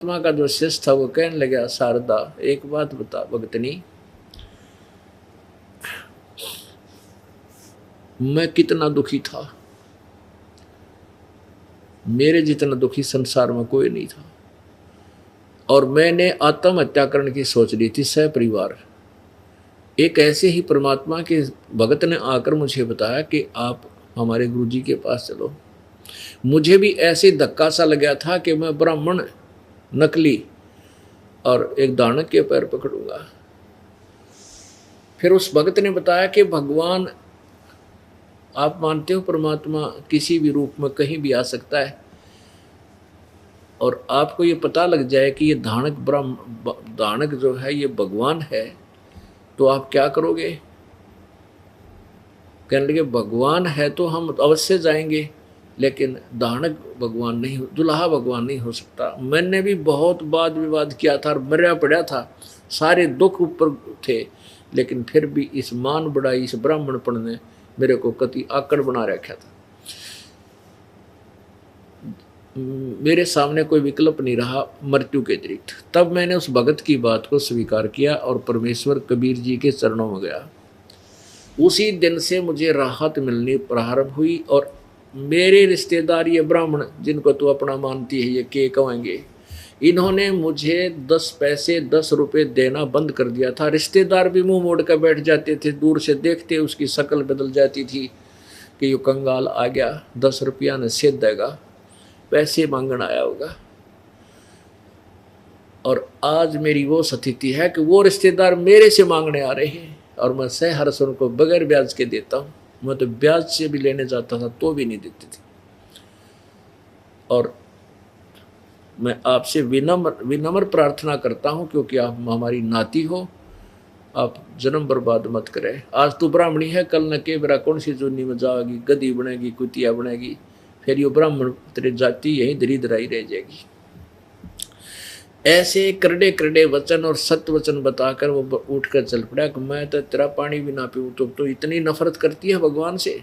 आत्मा का जो शिष्य था वो कहने लगा, शारदा एक बात बता भगतनी, मैं कितना दुखी था, मेरे जितना दुखी संसार में कोई नहीं था, और मैंने आत्महत्या करने की सोच ली थी सपरिवार। एक ऐसे ही परमात्मा के भगत ने आकर मुझे बताया कि आप हमारे गुरुजी के पास चलो। मुझे भी ऐसे धक्का सा लगा था कि मैं ब्राह्मण नकली और एक दानव के पैर पकड़ूंगा। फिर उस भगत ने बताया कि भगवान, आप मानते हो परमात्मा किसी भी रूप में कहीं भी आ सकता है, और आपको ये पता लग जाए कि ये दानक जो है ये भगवान है, तो आप क्या करोगे? कहने लगे भगवान है तो हम अवश्य जाएंगे, लेकिन दानक भगवान नहीं, दुल्हा भगवान नहीं हो सकता। मैंने भी बहुत वाद विवाद किया था और मरा पड़ा था, सारे दुख ऊपर थे, लेकिन फिर भी इस मान बढ़ाई, इस ब्राह्मणपण ने मेरे को कति आकड़ बना रखा था। मेरे सामने कोई विकल्प नहीं रहा मृत्यु के अतिरिक्त। तब मैंने उस भगत की बात को स्वीकार किया और परमेश्वर कबीर जी के चरणों में गया। उसी दिन से मुझे राहत मिलनी प्रारंभ हुई, और मेरे रिश्तेदार ये ब्राह्मण जिनको तू अपना मानती है, ये के कहेंगे, इन्होंने मुझे 10 पैसे 10 रुपए देना बंद कर दिया था। रिश्तेदार भी मुंह मोड़ कर बैठ जाते थे, दूर से देखते उसकी शक्ल बदल जाती थी कि यो कंगाल आ गया, 10 रुपया ने सेध देगा, पैसे मांगना आया होगा। और आज मेरी वो स्थिति है कि वो रिश्तेदार मेरे से मांगने आ रहे हैं, और मैं सहर्ष उनको बगैर ब्याज के देता हूँ। मैं तो ब्याज से भी लेने जाता था तो भी नहीं देती थी। और मैं आपसे विनम्र प्रार्थना करता हूँ, क्योंकि आप हमारी नाती हो, आप जन्म बर्बाद मत करें। आज तू ब्राह्मणी है, कल न के बेरा कौन सी जूनी में जाएगी, गधी बनेगी, कुतिया बनेगी, फिर ये ब्राह्मण तेरी जाति यही दरिद्राई रह जाएगी। ऐसे करड़े करड़े वचन और सत्य वचन बताकर वो उठकर चल पड़ा कि मैं तो तेरा पानी भी ना पीऊँ, तो इतनी नफरत करती है भगवान से।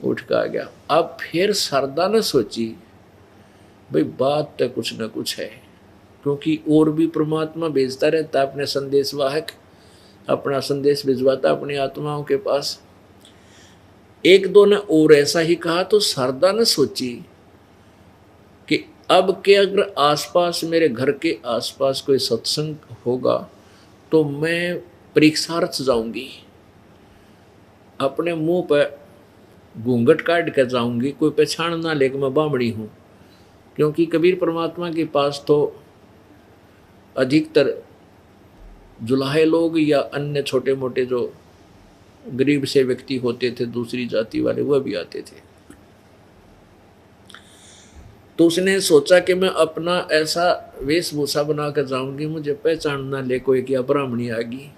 उठ कर आ गया। अब फिर शारदा ने सोची, भाई बात तो कुछ न कुछ है, क्योंकि और भी परमात्मा भेजता रहता अपने संदेशवाहक, अपना संदेश भिजवाता अपनी आत्माओं के पास। एक दो ने और ऐसा ही कहा, तो शारदा ने सोची कि अब के अगर आसपास, मेरे घर के आसपास कोई सत्संग होगा तो मैं परीक्षार्थ जाऊंगी, अपने मुंह पर घूंघट काट कर जाऊंगी, कोई पहचान ना ले कि मैं बामड़ी हूँ। क्योंकि कबीर परमात्मा के पास तो अधिकतर जुलाहे लोग या अन्य छोटे मोटे जो गरीब से व्यक्ति होते थे, दूसरी जाति वाले, वह भी आते थे। तो उसने सोचा कि मैं अपना ऐसा वेशभूषा बनाकर जाऊंगी, मुझे पहचान ना ले कोई क्या ब्राह्मणी आ गई।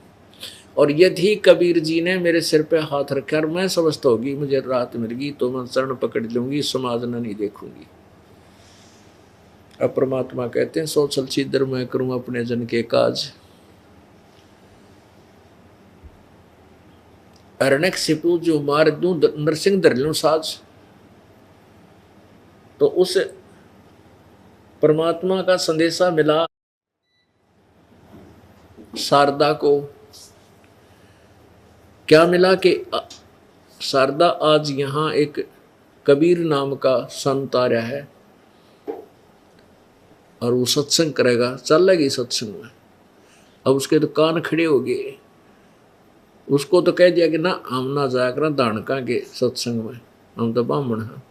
और यदि कबीर जी ने मेरे सिर पे हाथ रखा और मैं स्वस्थ होगी, मुझे राहत मिल गई, तो मैं चरण पकड़ लूंगी, समाज न नहीं देखूंगी। अब परमात्मा कहते हैं, सो चल छिद्र मैं करूं अपने जन के काज, अरण्यक सिपू जो मार दूं नरसिंह धर लूं साज। तो उस परमात्मा का संदेशा मिला शारदा को। क्या मिला कि शारदा आज यहाँ एक कबीर नाम का संत आ रहा है और वो सत्संग करेगा, चल लगी सत्संग में। अब उसके तो कान खड़े हो गए। उसको तो कह दिया कि ना हम ना जाया करना दानका के सत्संग में, हम तो ब्राह्मण हैं।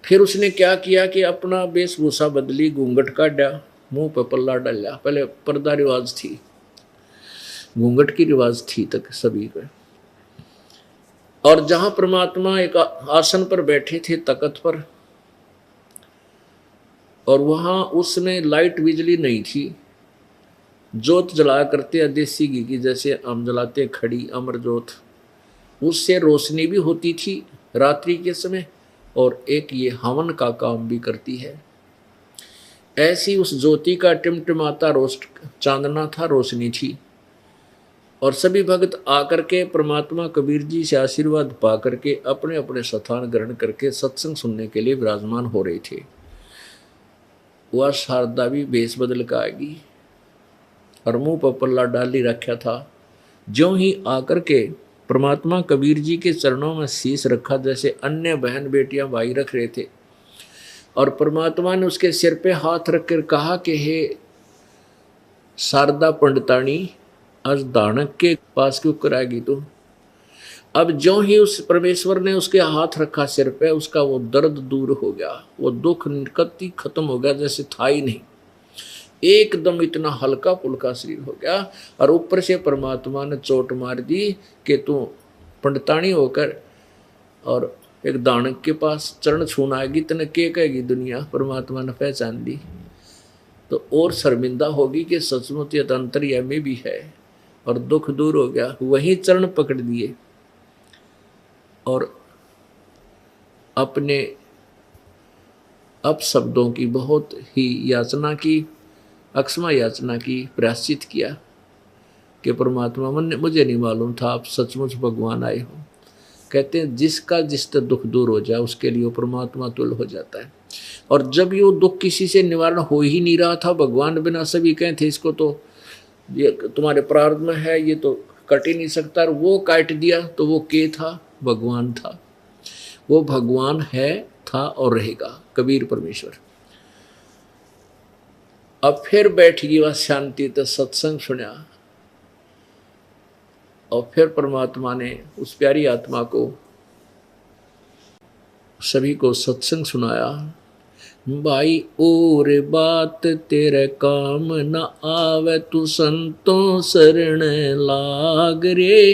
फिर उसने क्या किया कि अपना वेशभूषा बदली, घूंघट काटा, मुंह पर पल्ला डाला। पहले पर्दा रिवाज थी, घूंघट की रिवाज थी तक सभी को। और जहां परमात्मा एक आसन पर बैठे थे, तख्त पर, और वहां उसमें लाइट बिजली नहीं थी, जोत जलाया करते देसी घी की, जैसे हम जलाते खड़ी अमर जोत, उससे रोशनी भी होती थी रात्रि के समय, और एक ये हवन का काम भी करती है। ऐसी उस ज्योति का टिमटिमाता रोस्ट चांदना था, रोशनी थी। और सभी भक्त आकर के परमात्मा कबीर जी से आशीर्वाद पा करके अपने अपने स्थान ग्रहण करके सत्संग सुनने के लिए विराजमान हो रहे थे। वह शारदा भी भेष बदल का आएगी और मुंह पर पल्ला डाल ही रखा था। ज्यों ही आकर के परमात्मा कबीर जी के चरणों में शीश रखा, जैसे अन्य बहन बेटियां भाई रख रहे थे, और परमात्मा ने उसके सिर पे हाथ रखकर कहा कि हे शारदा पंडितानी, आज दानक के पास क्यों कराएगी तू। अब ज्यों ही उस परमेश्वर ने उसके हाथ रखा सिर पे, उसका वो दर्द दूर हो गया, वो दुख निकत्ती खत्म हो गया, जैसे था ही नहीं। एकदम इतना हल्का फुल्का शरीर हो गया। और ऊपर से परमात्मा ने चोट मार दी कि तू पंडितानी होकर और एक दानक के पास चरण छूना आएगी, तने के कहेगी दुनिया। परमात्मा ने पहचान ली तो और शर्मिंदा होगी कि सचमुच ये अंतर्यामी भी है, और दुख दूर हो गया। वही चरण पकड़ दिए और अपने अपशब्दों की बहुत ही याचना की, अक्षमा याचना की, प्रायश्चित किया कि परमात्मा मुझे नहीं मालूम था आप सचमुच भगवान आए हो। कहते हैं जिसका जिससे दुख दूर हो जाए उसके लिए परमात्मा तुल्य हो जाता है। और जब ये दुख किसी से निवारण हो ही नहीं रहा था, भगवान बिना सभी कहे थे इसको तो ये तुम्हारे प्रारब्ध में है, ये तो कट ही नहीं सकता, और वो काट दिया तो वो के था, भगवान था। वो भगवान है, था और रहेगा, कबीर परमेश्वर। अब फिर बैठ गई वह शांति, तो सत्संग सुना, और फिर परमात्मा ने उस प्यारी आत्मा को सभी को सत्संग सुनाया। भाई और बात तेरे काम न आवे, तू संतों शरण लाग रे।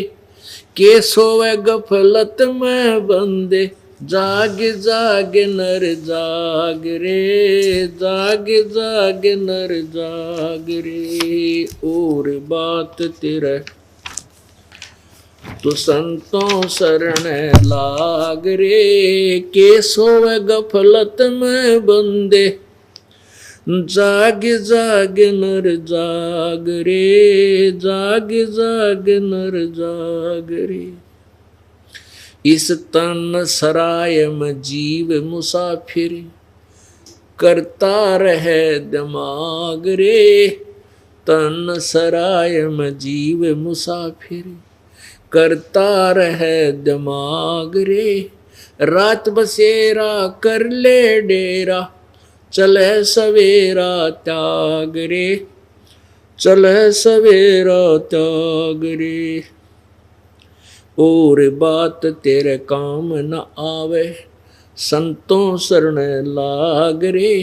के सोवे गफलत में बंदे, जाग जाग नर जाग रे, जाग जाग नर जाग रे। और बात तेरे तो संतों शरण लाग रे। के सोवे गफलत में बंदे, जाग जाग नर जाग रे, जाग जाग नर जाग रे। इस तन सराय में जीव मुसाफिर, करता रहे दिमाग रे। तन सराय में जीव मुसाफिर, करता रहे दिमाग रे। रात बसेरा कर ले डेरा, चले सवेरा त्याग रे, चले सवेरा त्याग रे। और बात तेरे काम न आवे, संतों शरण लाग रे।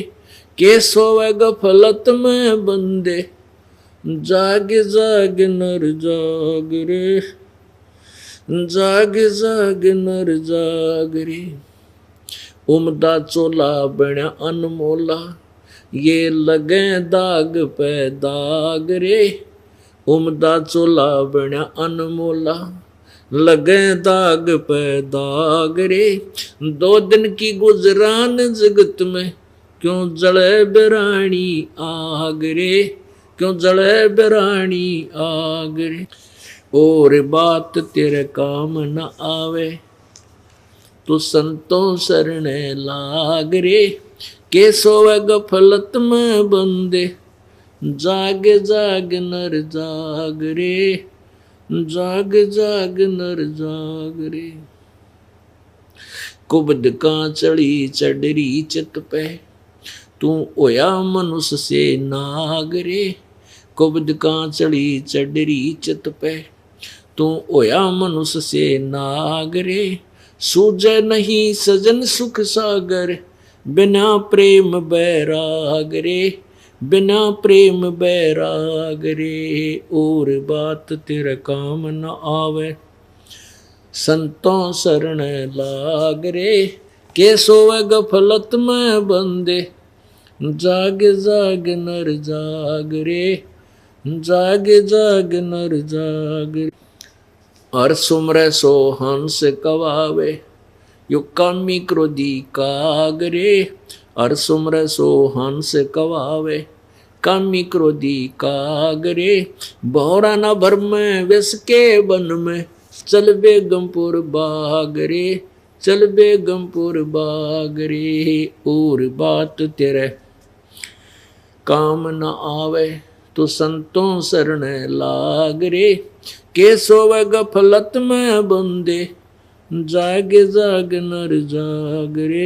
के सोवे गफलत में बंदे, जाग जाग नर जाग रे, जाग जाग नर जाग रे। उमदा चोला बण्या अनमोला, ये लगे दाग पे दाग रे। उमदा चोला बण्या अनमोला, लगे दाग पे दाग रे। 2 दिन की गुजरान जगत में, क्यों जले बिरानी आग रे, क्यों जले बिरानी आग रे। और बात तेरे काम न आवे, तो संतों शरण लाग रे। के सोवे गफलत में बंदे, जाग जाग नर जाग रे, जाग जाग नर जाग रे। कुबद का चढ़ी चढ़री चित पे, तू होया मनुष्य से नाग रे। कुबद का चढ़ी चढ़री चित पे, तू होया मनुष्य से नाग रे। सूझे नहीं सजन सुख सागर, बिना प्रेम बैराग रे, बिना प्रेम बैराग रे। और बात तेरे काम न आवे, संतों शरण लाग रे। के सोवे गफलत में बंदे, जाग जाग नर जाग रे, जाग जाग नर जाग रे। हर सुमरे सो हंस कवावे, यो कामी क्रोधी काग रे। हर सुमरे सो हंस कवावे, कामी क्रोधी काग रे। भौरा न भर में विष के वन में, चल बेगमपुर बाग रे, चल बेगमपुर बाग रे। और बात तेरे काम न आवे तो संतों शरण लाग रे, के सोवे गफलत में बंदे, जागे जाग नर जाग रे,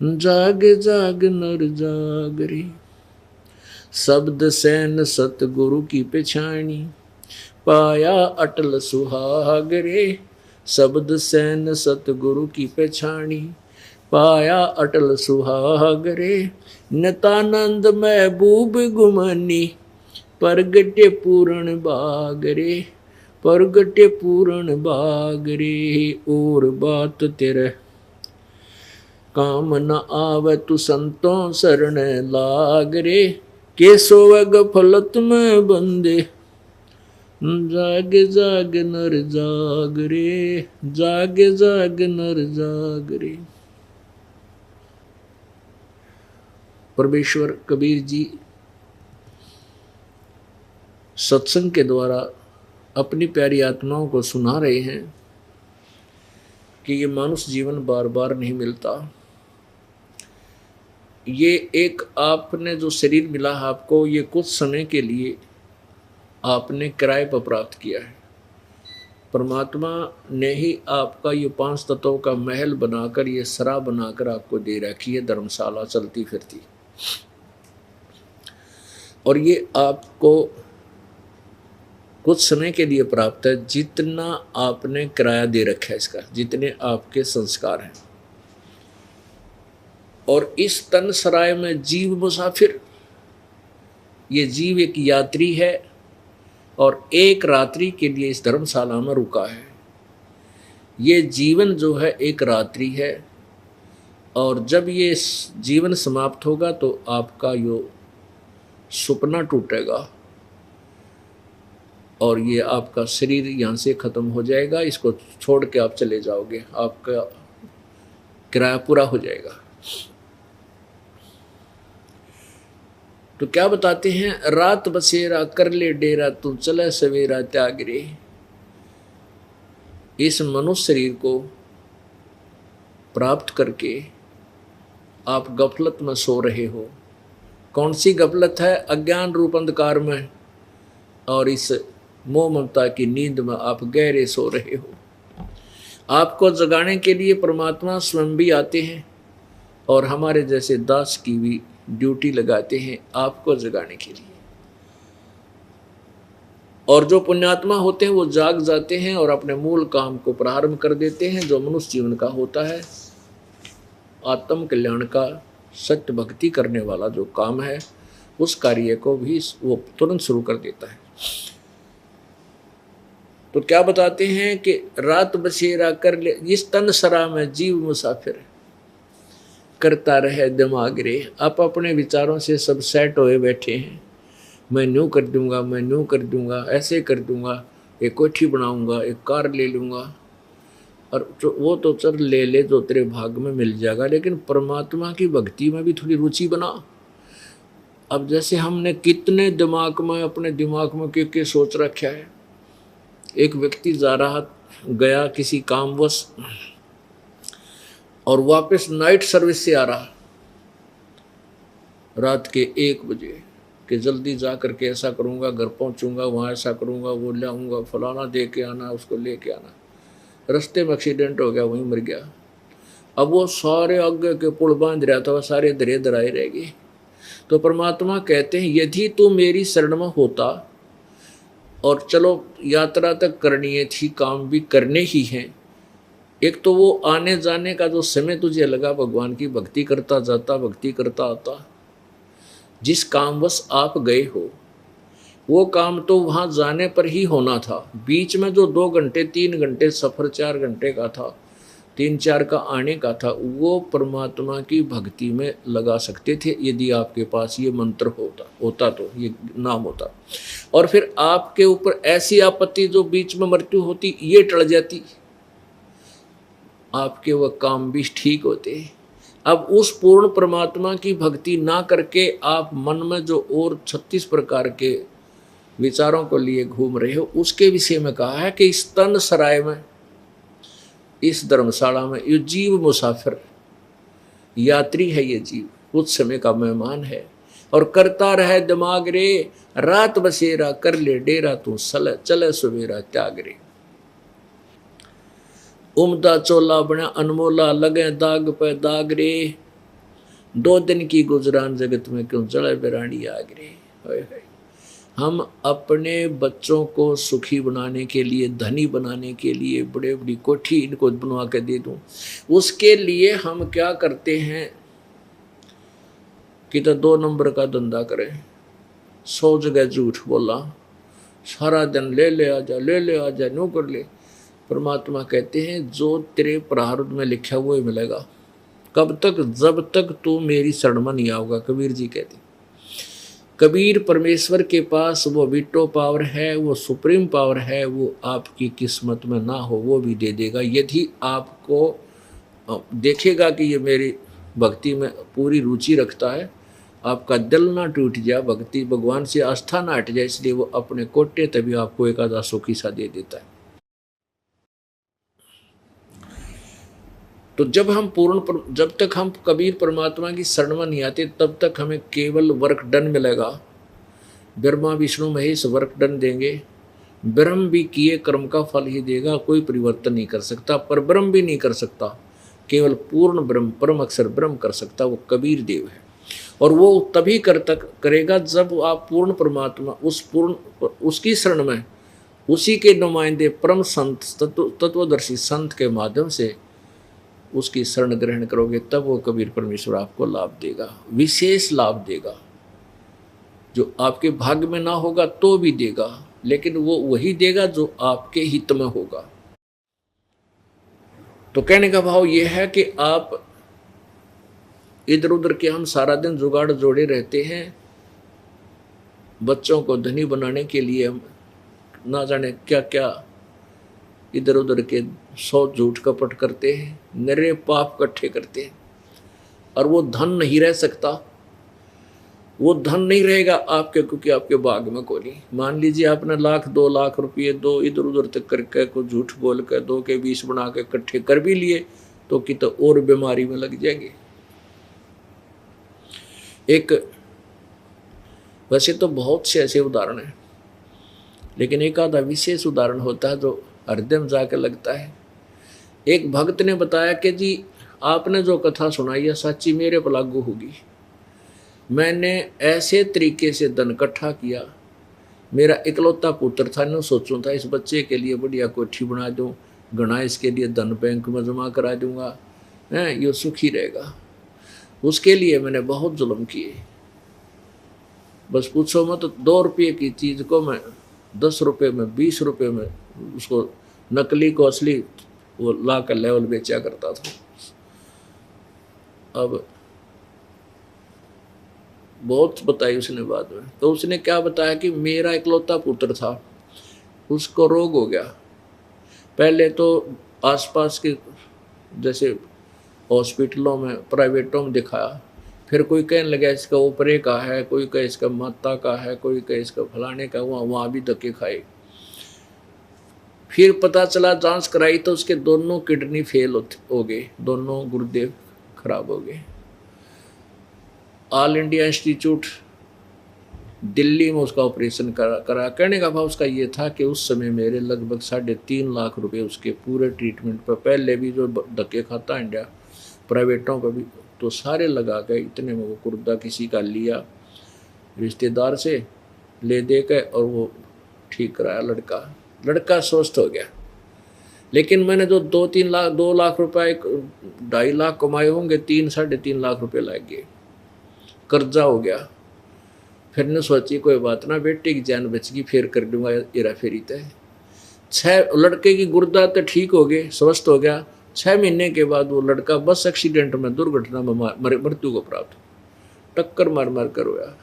जागे जाग नर जाग रे। शब्द सैन सतगुरु की पेछानी, पाया अटल सुहाग रे, शब्द सैन सतगुरु की पेछानी, पाया अटल सुहाग रे। नितानंद महबूब गुमानी, परगटे पूर्ण बाग रे, परगटे पूर्ण बाग रे। और बात तेरे काम न आवे तू संतों शरण लाग रे, के सोवे गफलत में बंदे, जागे जाग नर जाग रे, जागे जाग नर जाग रे। परमेश्वर कबीर जी सत्संग के द्वारा अपनी प्यारी आत्माओं को सुना रहे हैं कि ये मनुष्य जीवन बार बार नहीं मिलता। ये एक आपने जो शरीर मिला है आपको, ये कुछ समय के लिए आपने किराए पर प्राप्त किया है। परमात्मा ने ही आपका ये 5 तत्वों का महल बनाकर, ये सरा बनाकर आपको दे रखी है, धर्मशाला चलती फिरती। और ये आपको कुछ समय के लिए प्राप्त है, जितना आपने किराया दे रखा है इसका, जितने आपके संस्कार हैं। और इस तन सराय में जीव मुसाफिर, ये जीव एक यात्री है और एक रात्रि के लिए इस धर्मशाला में रुका है। ये जीवन जो है एक रात्रि है, और जब ये जीवन समाप्त होगा तो आपका यो सपना टूटेगा और ये आपका शरीर यहाँ से खत्म हो जाएगा। इसको छोड़ के आप चले जाओगे, आपका किराया पूरा हो जाएगा। तो क्या बताते हैं, रात बसेरा कर ले डेरा, तू चले सवेरा त्याग रे। इस मनुष्य शरीर को प्राप्त करके आप गफलत में सो रहे हो। कौन सी गफलत है? अज्ञान रूप अंधकार में और इस मोह ममता की नींद में आप गहरे सो रहे हो। आपको जगाने के लिए परमात्मा स्वयं भी आते हैं और हमारे जैसे दास की भी ड्यूटी लगाते हैं आपको जगाने के लिए। और जो पुण्यात्मा होते हैं वो जाग जाते हैं और अपने मूल काम को प्रारंभ कर देते हैं, जो मनुष्य जीवन का होता है, आत्म कल्याण का, सत्य भक्ति करने वाला जो काम है, उस कार्य को भी वो तुरंत शुरू कर देता है। तो क्या बताते हैं कि रात बसेरा कर ले, इस तन सरा में जीव मुसाफिर, करता रहे दिमाग रे। आप अपने विचारों से सब सेट होए बैठे हैं, मैं न्यू कर दूंगा, मैं न्यू कर दूंगा, ऐसे कर दूंगा, एक कोठी बनाऊंगा, एक कार ले लूंगा, और वो तो चल ले ले, जो तेरे भाग में मिल जाएगा। लेकिन परमात्मा की भक्ति में भी थोड़ी रुचि बना। अब जैसे हमने कितने दिमाग में, अपने दिमाग में क्या सोच रखा है। एक व्यक्ति जा रहा गया किसी कामवश और वापस नाइट सर्विस से आ रहा रात के 1 बजे कि जल्दी जा करके ऐसा करूँगा, घर पहुँचूँगा, वहाँ ऐसा करूँगा, वो ले आऊँगा, फलाना दे के आना, उसको ले के आना। रास्ते में एक्सीडेंट हो गया, वहीं मर गया। अब वो सारे आगे के पुल बांध रहा था, वह सारे दरे दराए रह गए। तो परमात्मा कहते हैं, यदि तू मेरी शरण में होता और चलो यात्रा तक करनी है थी, काम भी करने ही हैं, एक तो वो आने जाने का जो समय तुझे लगा, भगवान की भक्ति करता जाता, भक्ति करता आता। जिस कामवश आप गए हो वो काम तो वहाँ जाने पर ही होना था। बीच में जो 2 घंटे 3 घंटे सफ़र 4 घंटे का था, 3-4 का आने का था, वो परमात्मा की भक्ति में लगा सकते थे यदि आपके पास ये मंत्र होता तो, ये नाम होता। और फिर आपके ऊपर ऐसी आपत्ति जो बीच में मृत्यु होती, ये टल जाती, आपके वह काम भी ठीक होते। अब उस पूर्ण परमात्मा की भक्ति ना करके आप मन में जो और 36 प्रकार के विचारों को लिए घूम रहे हो, उसके विषय में कहा है कि इस तन सराय में, इस धर्मशाला में, ये जीव मुसाफिर यात्री है। ये जीव कुछ समय का मेहमान है। और करता रहे दिमाग रे, रात बसेरा कर ले डेरा, तू चले सवेरा त्याग रे। उमदा चोला बना अनमोला, लगे दाग पे दाग रे, 2 दिन की गुजरान जगत में क्यों जड़े बिरानी आग रे। हम अपने बच्चों को सुखी बनाने के लिए, धनी बनाने के लिए बड़े बड़ी कोठी इनको बनवा के दे दूं, उसके लिए हम क्या करते हैं कि तो 2 नंबर का धंधा करें, 100 जगह झूठ बोला, सारा दिन ले ले आजा, ले ले आजा, नो कर ले। परमात्मा कहते हैं जो तेरे प्रारब्ध में लिखा हुआ ही मिलेगा। कब तक? जब तक तू मेरी शरण में नहीं आओगा, कबीर जी कहते। कबीर परमेश्वर के पास वो विटो पावर है, वो सुप्रीम पावर है, वो आपकी किस्मत में ना हो वो भी दे देगा, यदि आपको देखेगा कि ये मेरी भक्ति में पूरी रुचि रखता है, आपका दिल ना टूट जाए, भक्ति भगवान से आस्था ना हट जाए, इसलिए वो अपने कोटे तभी आपको एक आधा सुखी सा दे देता है। तो जब तक हम कबीर परमात्मा की शरण में नहीं आते, तब तक हमें केवल वर्क डन मिलेगा। ब्रह्मा विष्णु महेश वर्क डन देंगे, ब्रह्म भी किए कर्म का फल ही देगा, कोई परिवर्तन नहीं कर सकता, पर ब्रह्म भी नहीं कर सकता, केवल पूर्ण ब्रह्म परम अक्षर ब्रह्म कर सकता, वो कबीर देव है। और वो तभी करेगा जब आप पूर्ण परमात्मा उसकी शरण में, उसी के नुमाइंदे परम संत तत्वदर्शी संत के माध्यम से उसकी शरण ग्रहण करोगे, तब वो कबीर परमेश्वर आपको लाभ देगा, विशेष लाभ देगा, जो आपके भाग्य में ना होगा तो भी देगा, लेकिन वो वही देगा जो आपके हित में होगा। तो कहने का भाव ये है कि आप इधर उधर के हम सारा दिन जुगाड़ जोड़े रहते हैं, बच्चों को धनी बनाने के लिए हम ना जाने क्या क्या इधर उधर के 100 झूठ कपट करते हैं, निरे पाप इकट्ठे करते हैं, और वो धन नहीं रह सकता, वो धन नहीं रहेगा आपके, क्योंकि आपके भाग में कोई नहीं। मान लीजिए आपने 1,00,000 2 लाख रुपये दो इधर उधर तक करके को झूठ बोल कर 2 के 20 बना के इकट्ठे कर भी लिए, तो कि तो और बीमारी में लग जाएंगे। एक वैसे तो बहुत से ऐसे उदाहरण हैं, लेकिन एक आधा विशेष उदाहरण होता है जो हृदय में जाकर लगता है। एक भक्त ने बताया कि जी आपने जो कथा सुनाई है सच्ची मेरे पर लागू होगी। मैंने ऐसे तरीके से धन इकट्ठा किया, मेरा इकलौता पुत्र था, न सोचूं था इस बच्चे के लिए बढ़िया कोठी बना दूं, घना इसके लिए धन बैंक में जमा करा दूंगा, ये सुखी रहेगा। उसके लिए मैंने बहुत जुल्म किए, बस पूछो मत। 2 रुपये की चीज़ को मैं 10 रुपये में 20 रुपये में उसको नकली को असली वो ला कर लेवल बेचा करता था। अब बहुत बताई उसने बाद में, तो उसने क्या बताया कि मेरा इकलौता पुत्र था, उसको रोग हो गया। पहले तो आसपास के जैसे हॉस्पिटलों में प्राइवेटों में दिखाया, फिर कोई कहने लगा इसका ऊपरे का है, कोई कहे इसका माता का है, कोई कहे इसका फलाने का, वहाँ भी धक्के खाए। फिर पता चला, जांच कराई तो उसके दोनों किडनी फेल हो गए, दोनों गुर्दे खराब हो गए। ऑल इंडिया इंस्टीट्यूट दिल्ली में उसका ऑपरेशन करा। कहने का भाव उसका ये था कि उस समय मेरे लगभग 3.5 लाख रुपए उसके पूरे ट्रीटमेंट पर, पहले भी जो धक्के खाता इंडिया प्राइवेटों पर भी, तो सारे लगा के इतने में वो गुर्दा किसी का लिया रिश्तेदार से ले दे के, और वो ठीक कराया। लड़का स्वस्थ हो गया। लेकिन मैंने जो 2 लाख रुपए 2.5 लाख कमाए होंगे, 3-3.5 लाख रुपए लग गए, कर्जा हो गया। फिर ने सोची कोई बात ना, बेटे की जान बच गई, फिर कर दूंगा हेरा फेरी तय। 6 लड़के की गुर्दा तो ठीक हो गए, स्वस्थ हो गया। 6 महीने के बाद वो लड़का बस एक्सीडेंट में, दुर्घटना में मृत्यु को प्राप्त, टक्कर मार कर रोया।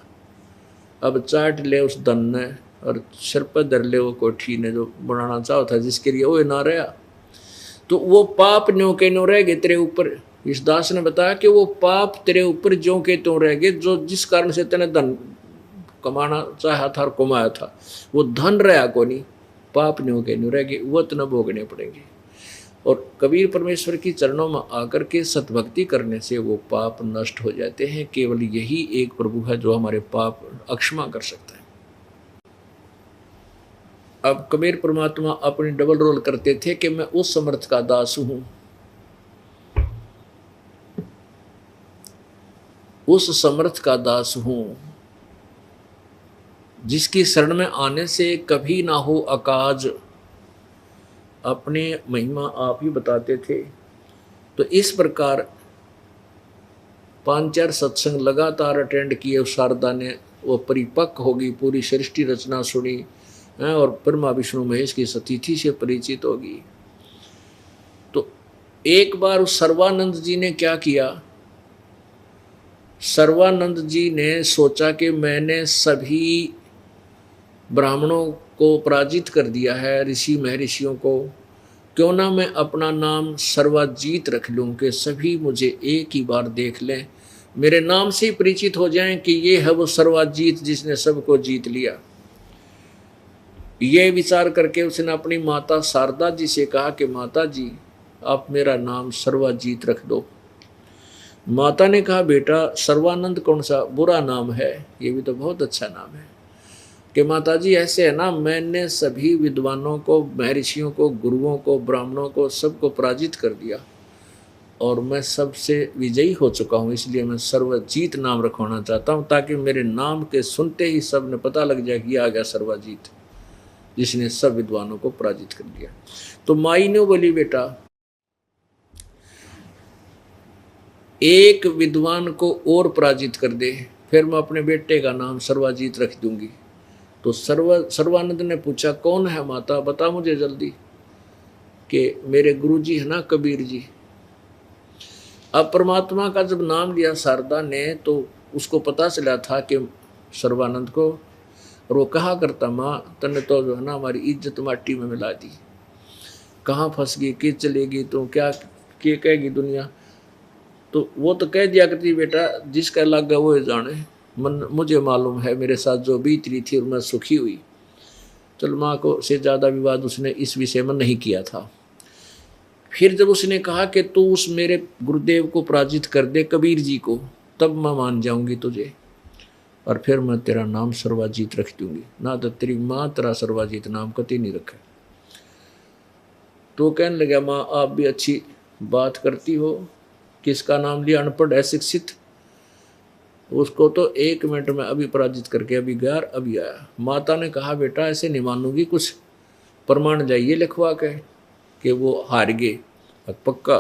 अब चाट ले उस धन ने और सिर पर धर ले वो कोठी ने जो बनाना चाहा था, जिसके लिए वो ना रहा, तो वो पाप न्यों के न्यों रह गए तेरे ऊपर। इस दास ने बताया कि वो पाप तेरे ऊपर ज्यों के त्यों रह गए, जो जिस कारण से तेने धन कमाना चाहा था और कमाया था, वो धन रहा को नहीं, पाप न्यों के न्यों रह गए, वो तना भोगने पड़ेंगे। और कबीर परमेश्वर की चरणों में आकर के सतभक्ति करने से वो पाप नष्ट हो जाते हैं। केवल यही एक प्रभु है जो हमारे पाप अक्षमा कर सकता है। अब कबीर परमात्मा अपनी डबल रोल करते थे कि मैं उस समर्थ का दास हूं, उस समर्थ का दास हूं जिसकी शरण में आने से कभी ना हो अकाज। अपने महिमा आप ही बताते थे। तो इस प्रकार 5-4 सत्संग लगातार अटेंड किए। उस शारदा ने वो परिपक्व होगी, पूरी सृष्टि रचना सुनी और ब्रह्मा विष्णु महेश की सतिथि से परिचित होगी। तो एक बार उस सर्वानंद जी ने क्या किया, सर्वानंद जी ने सोचा कि मैंने सभी ब्राह्मणों को पराजित कर दिया है, ऋषि महर्षियों को, क्यों ना मैं अपना नाम सर्वाजीत रख लूं कि सभी मुझे एक ही बार देख लें, मेरे नाम से परिचित हो जाएं कि ये है वो सर्वाजीत जिसने सबको जीत लिया। ये विचार करके उसने अपनी माता शारदा जी से कहा कि माता जी आप मेरा नाम सर्वाजीत रख दो। माता ने कहा बेटा सर्वानंद कौन सा बुरा नाम है, ये भी तो बहुत अच्छा नाम है। कि माता जी ऐसे है ना, मैंने सभी विद्वानों को, महर्षियों को, गुरुओं को, ब्राह्मणों को, सबको पराजित कर दिया और मैं सबसे विजयी हो चुका हूँ, इसलिए मैं सर्वजीत नाम रखवाना चाहता हूँ ताकि मेरे नाम के सुनते ही सब ने पता लग जाए कि आ गया सर्वजीत जिसने सब विद्वानों को पराजित कर दिया। तो माई ने बोली बेटा एक विद्वान को और पराजित कर दे, फिर मैं अपने बेटे का नाम सर्वजीत रख दूंगी। तो सर्वानंद ने पूछा कौन है माता, बता मुझे जल्दी, कि मेरे गुरुजी है ना कबीर जी। अब परमात्मा का जब नाम लिया शारदा ने तो उसको पता चला था कि सर्वानंद को, और वो कहा करता माँ तने तो जो है ना हमारी इज्जत माटी में मिला दी, कहाँ फंस गई, कि चलेगी तो क्या कहेगी दुनिया। तो वो तो कह दिया करती बेटा जिसका लगा वो जाने, मन मुझे मालूम है मेरे साथ जो बीत रही थी और मैं सुखी हुई। चल माँ को से ज़्यादा विवाद उसने इस विषय में नहीं किया था। फिर जब उसने कहा कि तू उस मेरे गुरुदेव को पराजित कर दे कबीर जी को, तब मैं मान जाऊंगी तुझे और फिर मैं तेरा नाम सर्वाजीत रख दूंगी, ना तो तेरी माँ तेरा सर्वाजीत नाम कति नहीं रखे। तो कहने लगा माँ आप भी अच्छी बात करती हो, किसका नाम लिया, अनपढ़ अशिक्षित, उसको तो 1 मिनट में अभी पराजित करके अभी गया अभी आया। माता ने कहा बेटा ऐसे नहीं मानूंगी, कुछ प्रमाण जाइए लिखवा के कि वो हार गए पक्का।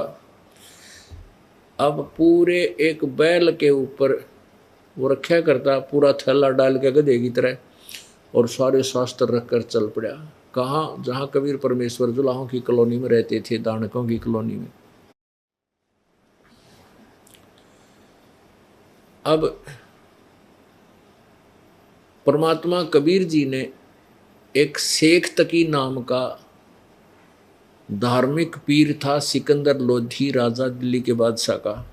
अब पूरे एक बैल के ऊपर वो रखा करता, पूरा थैला डाल के गधे की तरह, और सारे शास्त्र रखकर चल पड़ा। कहाँ, जहाँ कबीर परमेश्वर जुलाहों की कॉलोनी में रहते थे, दानकों की कॉलोनी में। अब परमात्मा कबीर जी ने एक शेख तकी नाम का धार्मिक पीर था, सिकंदर लोधी राजा दिल्ली के बादशाह का,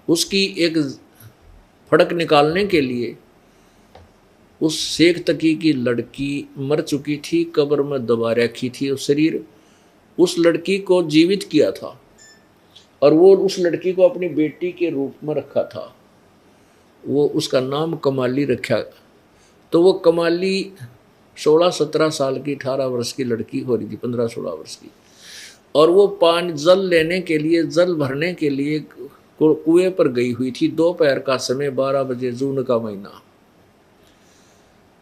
उसकी एक फड़क निकालने के लिए उस शेख तकी की लड़की मर चुकी थी, कब्र में दबा रखी थी, और शरीर उस लड़की को जीवित किया था और वो उस लड़की को अपनी बेटी के रूप में रखा था। वो उसका नाम कमाली रखा। तो वो कमाली 16-17 साल की, 18 वर्ष की लड़की हो रही थी, 15-16 वर्ष की, और वो पानी जल लेने के लिए, जल भरने के लिए कुएं पर गई हुई थी। दोपहर का समय, 12 बजे, जून का महीना,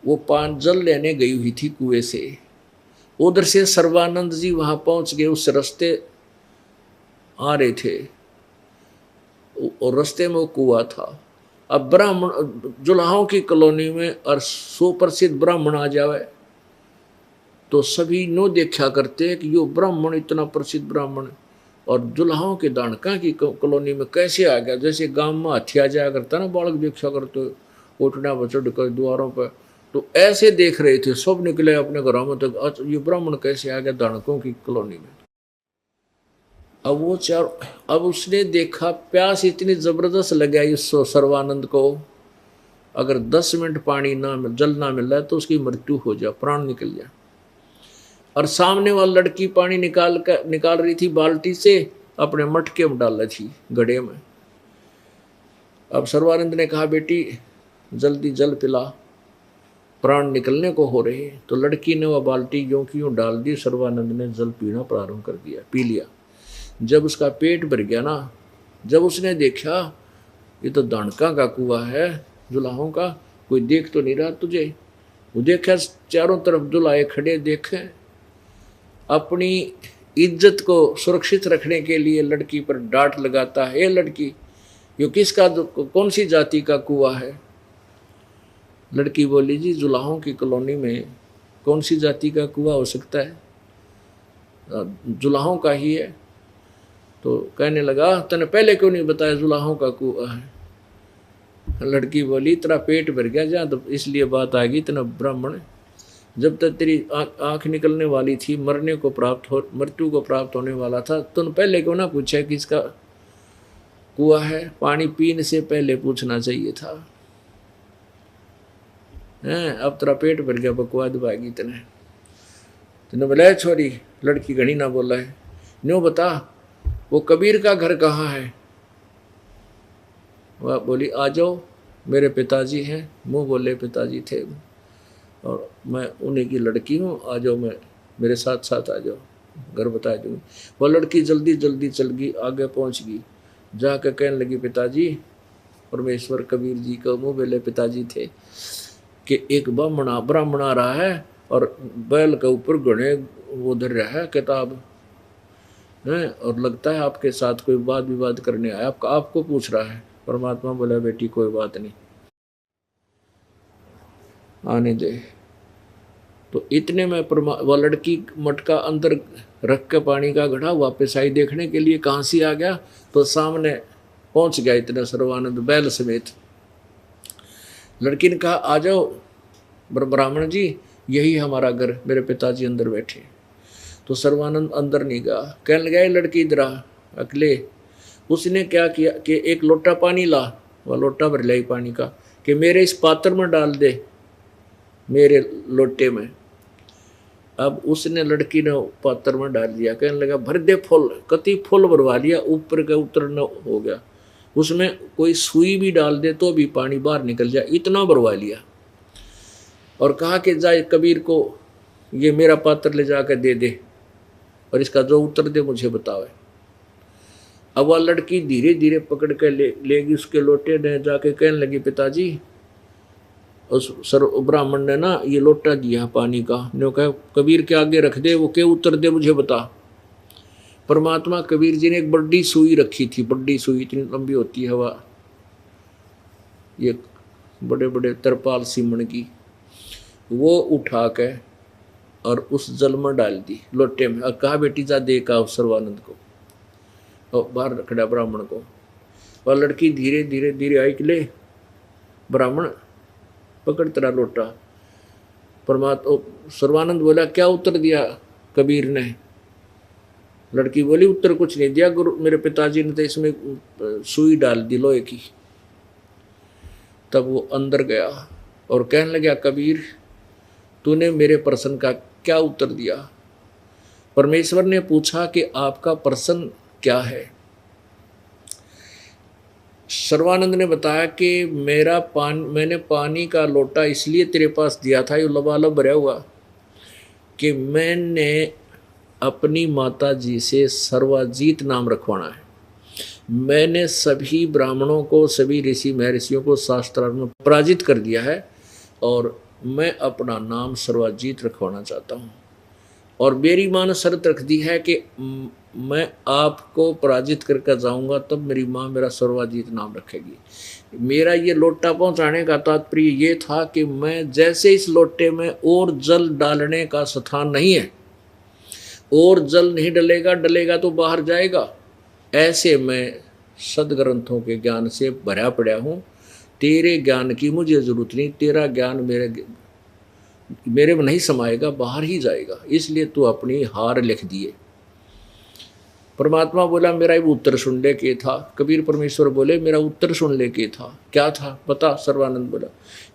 वो पानी जल लेने गई हुई थी कुएं से। उधर से सर्वानंद जी वहां पहुंच गए, उस रास्ते आ रहे थे और रास्ते में वो कुआं था। अब ब्राह्मण जुलाहों की कॉलोनी में और सुप्रसिद्ध ब्राह्मण आ जावे तो सभी नो देखा करते कि यो ब्राह्मण इतना प्रसिद्ध ब्राह्मण, और जुलाहों के दानका की कॉलोनी में कैसे आ गया। जैसे गांव में हाथी आ जाया करता ना, बालक देखा करते उठना बचड़ कर द्वारों पर, तो ऐसे देख रहे थे। सब निकले अपने घरों में, तो ये ब्राह्मण कैसे आ गया दानकों की कॉलोनी में। अब उसने देखा प्यास इतनी जबरदस्त लगा इस सर्वानंद को, अगर 10 मिनट पानी ना जल ना मिल रहा तो उसकी मृत्यु हो जाए, प्राण निकल जाए। और सामने वाली लड़की पानी निकाल रही थी बाल्टी से, अपने मटके में डाल रही थी गड्ढे में। अब सर्वानंद ने कहा, बेटी जल्दी जल पिला, प्राण निकलने को हो रहे। तो लड़की ने वह बाल्टी यूं की यूं डाल दी। सर्वानंद ने जल पीना प्रारंभ कर दिया, पी लिया। जब उसका पेट भर गया ना, जब उसने देखा ये तो दानका का कुआं है, जुलाहों का, कोई देख तो नहीं रहा तुझे। वो देखा चारों तरफ दुल्हाए खड़े देखे। अपनी इज्जत को सुरक्षित रखने के लिए लड़की पर डांट लगाता है, ये लड़की ये किसका, कौन सी जाति का कुआं है। लड़की बोली, जी जुलाहों की कॉलोनी में कौन सी जाति का कुआं हो सकता है, जुलाहों का ही है। तो कहने लगा, तने पहले क्यों नहीं बताया जुलाहों का कुआं है। लड़की बोली, तेरा पेट भर गया जहाँ, तो इसलिए बात आ गई। तेना ब्राह्मण, जब तक तेरी आँख निकलने वाली थी, मृत्यु को प्राप्त होने वाला था, तूने पहले क्यों ना पूछा कि इसका कुआं है। पानी पीने से पहले पूछना चाहिए था। अब तेरा पेट भर गया, बकवाद भागी तने बोला, छोरी लड़की घड़ी ना बोला है, न्यों बता वो कबीर का घर कहाँ है। वह बोली, आ जाओ, मेरे पिताजी हैं। मुँह बोले पिताजी थे और मैं उन्हीं की लड़की हूँ, आ जाओ, मेरे साथ साथ आ जाओ, घर बता दूँगी। वह लड़की जल्दी जल्दी चल गई, आगे पहुँच गई, जाकर कहने लगी, पिताजी, परमेश्वर कबीर जी का मुँह बोले पिताजी थे कि एक ब्राह्मण आ रहा है और बैल के ऊपर घने वो धर रहा है किताब है, और लगता है आपके साथ कोई वाद विवाद करने आया, आपको पूछ रहा है। परमात्मा बोला, बेटी कोई बात नहीं, आने दे। तो इतने में वह लड़की मटका अंदर रख के पानी का घड़ा वापस आई देखने के लिए, कहाँ से आ गया, तो सामने पहुंच गया इतना सर्वानंद बैल समेत। लड़की ने कहा, आ जाओ ब्राह्मण जी, यही हमारा घर, मेरे पिताजी अंदर बैठे। तो सर्वानंद अंदर नहीं गया, कहने लगा, लड़की इधर आ अकेले। उसने क्या किया कि एक लोटा पानी ला, वह लोटा भर लाई पानी का, कि मेरे इस पात्र में डाल दे, मेरे लोटे में। अब उसने लड़की ने पात्र में डाल दिया, कहने लगा, भर दे फुल, कति फुल भरवा लिया, ऊपर का उतरना हो गया। उसमें कोई सुई भी डाल दे तो भी पानी बाहर निकल जाए, इतना भरवा लिया। और कहा कि जाए कबीर को ये मेरा पात्र ले जाकर दे दे और इसका जो उत्तर दे मुझे बतावे। अब वह लड़की धीरे धीरे पकड़ कर लेगी उसके लोटे ने, जाके कहने लगी, पिताजी, उस ब्राह्मण ने ना ये लोटा दिया पानी का, ने कहा कबीर के आगे रख दे, वो क्या उत्तर दे मुझे बता। परमात्मा कबीर जी ने एक बड़ी सुई रखी थी, बड़ी सुई इतनी लंबी होती है हवा, ये बड़े बड़े तरपाल सीमण की, वो उठा के और उस जल में डाल दी लोटे में, और कहा, बेटी जा दे का सर्वानंद को, और बाहर रखड़ा ब्राह्मण को। और लड़की धीरे धीरे धीरे आई कि ले ब्राह्मण पकड़ तेरा लोटा। परमात्मा सर्वानंद बोला, क्या उत्तर दिया कबीर ने। लड़की बोली, उत्तर कुछ नहीं दिया गुरु, मेरे पिताजी ने तो इसमें सुई डाल दी लोहे की। तब वो अंदर गया और कहने लगा, कबीर तूने मेरे प्रश्न का क्या उत्तर दिया। परमेश्वर ने पूछा कि आपका प्रश्न क्या है। सर्वानंद ने बताया कि मैंने पानी का लोटा इसलिए तेरे पास दिया था, ये लबालब भरा हुआ, कि मैंने अपनी माता जी से सर्वाजीत नाम रखवाना है। मैंने सभी ब्राह्मणों को, सभी ऋषि महर्षियों को शास्त्रार्थ में पराजित कर दिया है और मैं अपना नाम सर्वाजीत रखवाना चाहता हूँ। और मेरी माँ ने शर्त रख दी है कि मैं आपको पराजित करके जाऊंगा तब मेरी माँ मेरा सर्वाजीत नाम रखेगी। मेरा ये लोटा पहुंचाने का तात्पर्य ये था कि मैं जैसे इस लोटे में और जल डालने का स्थान नहीं है, और जल नहीं डलेगा तो बाहर जाएगा, ऐसे मैं सदग्रंथों के ज्ञान से भरा पड़ा हूँ। तेरे ज्ञान की मुझे जरूरत नहीं, तेरा ज्ञान मेरे में नहीं समाएगा, बाहर ही जाएगा, इसलिए तू अपनी हार लिख दिए। परमात्मा बोला मेरा ही उत्तर सुन ले के था। कबीर परमेश्वर बोले मेरा उत्तर सुन ले के था। क्या था पता? सर्वानंद बोला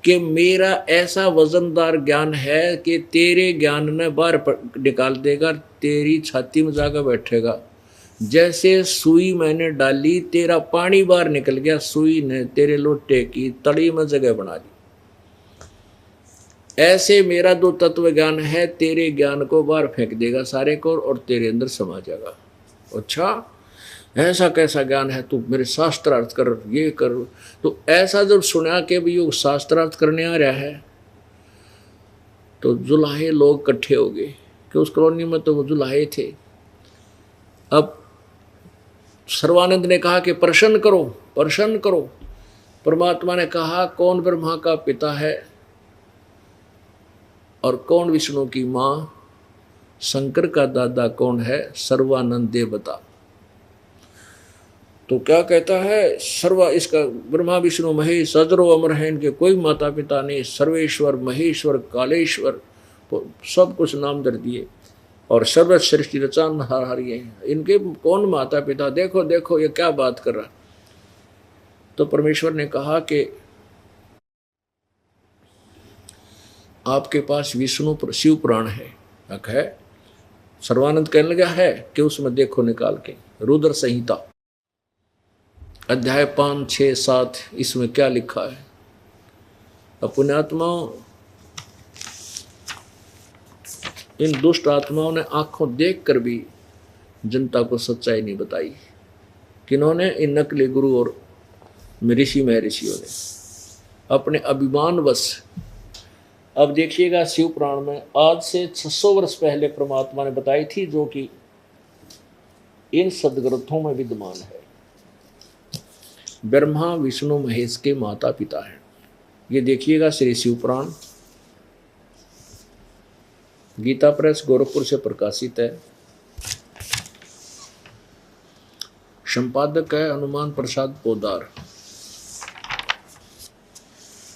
कि मेरा ऐसा वजनदार ज्ञान है कि तेरे ज्ञान ने बाहर निकाल देगा, तेरी छाती में जाकर बैठेगा। जैसे सुई मैंने डाली, तेरा पानी बाहर निकल गया, सुई ने तेरे लोटे की तड़ी में जगह बना ली। ऐसे मेरा दो तत्व ज्ञान है, तेरे ज्ञान को बाहर फेंक देगा सारे को और तेरे अंदर समा जाएगा। अच्छा ऐसा कैसा ज्ञान है? तू मेरे शास्त्रार्थ कर, ये कर। तो ऐसा जब सुना कि भी योग शास्त्रार्थ करने आ रहा है, तो जुलाहे लोग इकट्ठे हो गए कि उस कॉलोनी में तो वो जुलाहे थे। अब सर्वानंद ने कहा कि प्रसन्न करो, प्रसन्न करो। परमात्मा ने कहा कौन ब्रह्मा का पिता है और कौन विष्णु की माँ, शंकर का दादा कौन है? सर्वानंद दे बता। तो क्या कहता है? सर्वा इसका ब्रह्मा विष्णु महेश अजरो अमर है, इनके कोई माता पिता नहीं। सर्वेश्वर महेश्वर कालेश्वर सब कुछ नाम दर दिए और सर्व सृष्टि रचनहार ये हैं, इनके कौन माता पिता? देखो देखो ये क्या बात कर रहा। तो परमेश्वर ने कहा कि आपके पास विष्णु शिव पुराण है। सर्वानंद कहने लगा है कि उसमें देखो निकाल के रुद्र संहिता अध्याय 5, 6, 7 इसमें क्या लिखा है। पुण्यात्माओं, इन दुष्ट आत्माओं ने आंखों देखकर भी जनता को सच्चाई नहीं बताई। किन्होंने? इन नकली गुरु और ऋषि महर्षियों ने अपने अभिमान वश। अब देखिएगा शिव पुराण में आज से 600 वर्ष पहले परमात्मा ने बताई थी, जो कि इन सदग्रंथों में विद्यमान है। ब्रह्मा विष्णु महेश के माता पिता हैं। ये देखिएगा श्री शिव पुराण, गीता प्रेस गोरखपुर से प्रकाशित है। संपादक है हनुमान प्रसाद पोदार,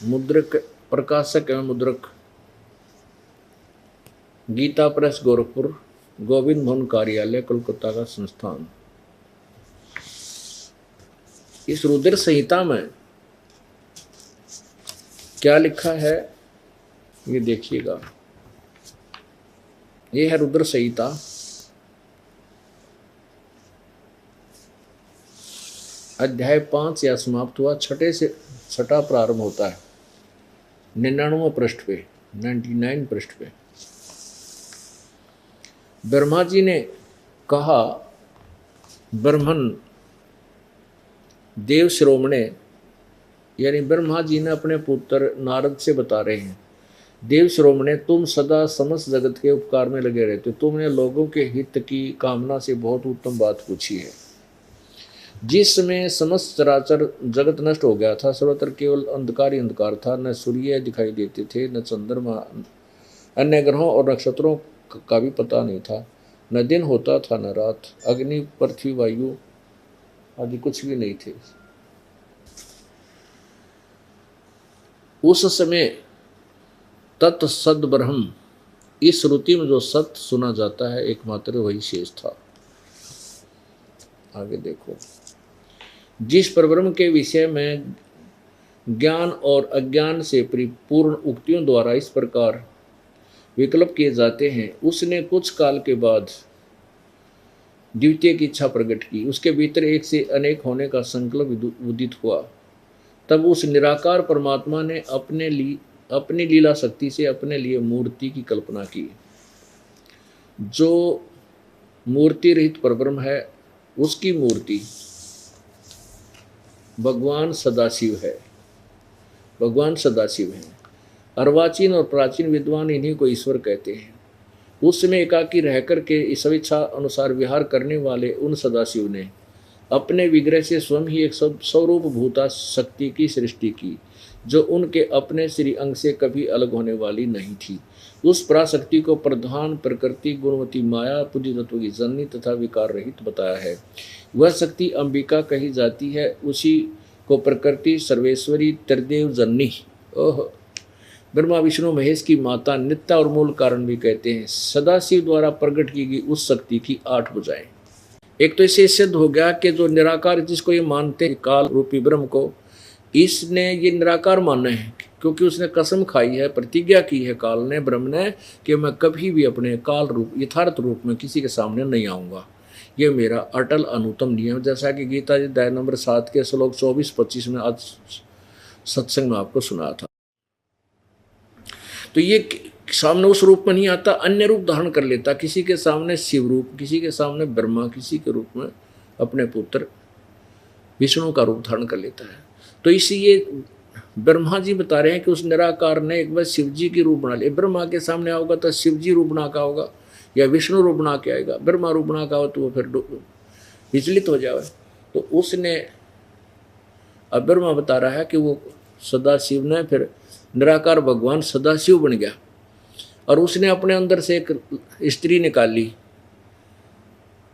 मुद्रक प्रकाशक एवं मुद्रक गीता प्रेस गोरखपुर, गोविंद भवन कार्यालय कोलकाता का संस्थान। इस रुद्र संहिता में क्या लिखा है ये देखिएगा। ये है रुद्र संहिता। अध्याय 5 या समाप्त हुआ, छठे से छठा प्रारंभ होता है 99 पृष्ठ पे, 99 पृष्ठ पे। ब्रह्मा जी ने कहा, ब्रह्मन देव शिरोमणे, यानी ब्रह्मा जी ने अपने पुत्र नारद से बता रहे हैं, देव शिरोमणे तुम सदा समस्त जगत के उपकार में लगे रहते हो, तुमने लोगों के हित की कामना से बहुत उत्तम बात पूछी है। जिस समय समस्त चराचर जगत नष्ट हो गया था, सर्वत्र केवल अंधकार ही अंधकार था, न सूर्य दिखाई देते थे, न चंद्रमा, अन्य ग्रहों और नक्षत्रों का भी पता नहीं था, न दिन होता था न रात, अग्नि पृथ्वी वायु आदि कुछ भी नहीं थे। उस समय तत् सद ब्रह्म, इस श्रुति में जो सत्य सुना जाता है एकमात्र वही शेष था। आगे देखो, जिस परब्रह्म के विषय में ज्ञान और अज्ञान से परिपूर्ण उक्तियों द्वारा इस प्रकार विकल्प किए जाते हैं, उसने कुछ काल के बाद द्वितीय की इच्छा प्रकट की। उसके भीतर एक से अनेक होने का संकल्प उदित हुआ। तब उस निराकार परमात्मा ने अपनी लीला शक्ति से अपने लिए मूर्ति की कल्पना की। जो मूर्ति रहित परब्रह्म है, उसकी मूर्ति भगवान सदाशिव है। भगवान सदाशिव है। अर्वाचीन और प्राचीन विद्वान इन्हीं को ईश्वर कहते हैं। उस समय एकाकी रहकर के स्वेच्छा अनुसार विहार करने वाले उन सदाशिव ने अपने विग्रह से स्वयं ही एक स्वरूप भूता शक्ति की सृष्टि की, जो उनके अपने श्री अंग से कभी अलग होने वाली नहीं थी। उस पराशक्ति को प्रधान प्रकृति गुणवती माया बुद्धि तत्व की जननी तथा विकार रहित बताया है। वह शक्ति अंबिका कही जाती है। उसी को प्रकृति सर्वेश्वरी त्रिदेव जननी, ओह, ब्रह्मा विष्णु महेश की माता, नित्य और मूल कारण भी कहते हैं। सदाशिव द्वारा प्रकट की गई उस शक्ति की 8 भुजाएं। एक तो इससे सिद्ध हो गया कि जो निराकार जिसको ये मानते हैं काल रूपी ब्रह्म को, इसने ये निराकार माना है, क्योंकि उसने कसम खाई है, प्रतिज्ञा की है काल ने, ब्रह्म ने, कि मैं कभी भी अपने काल रूप यथार्थ रूप में किसी के सामने नहीं आऊँगा। ये मेरा अटल अनुतम नियम, जैसा कि गीता जी अध्याय नंबर 7 के श्लोक 24-25 में आज सत्संग में आपको सुना था। तो ये सामने उस रूप में नहीं आता, अन्य रूप धारण कर लेता, किसी के सामने शिव रूप, किसी के सामने ब्रह्मा, किसी के रूप में अपने पुत्र विष्णु का रूप धारण कर लेता है। तो इसीलिए ब्रह्मा जी बता रहे हैं कि उस निराकार ने एक बार शिव जी की रूप बना लिया। ब्रह्मा के सामने आओगा तो शिव जी रूप बना का होगा, या विष्णु रूप बना के आएगा। ब्रह्मा रूप बना का हो तो वो फिर विचलित हो जाए। तो उसने, अब ब्रह्मा बता रहा है कि वो सदाशिव ने, फिर निराकार भगवान सदाशिव बन गया, और उसने अपने अंदर से एक स्त्री निकाली,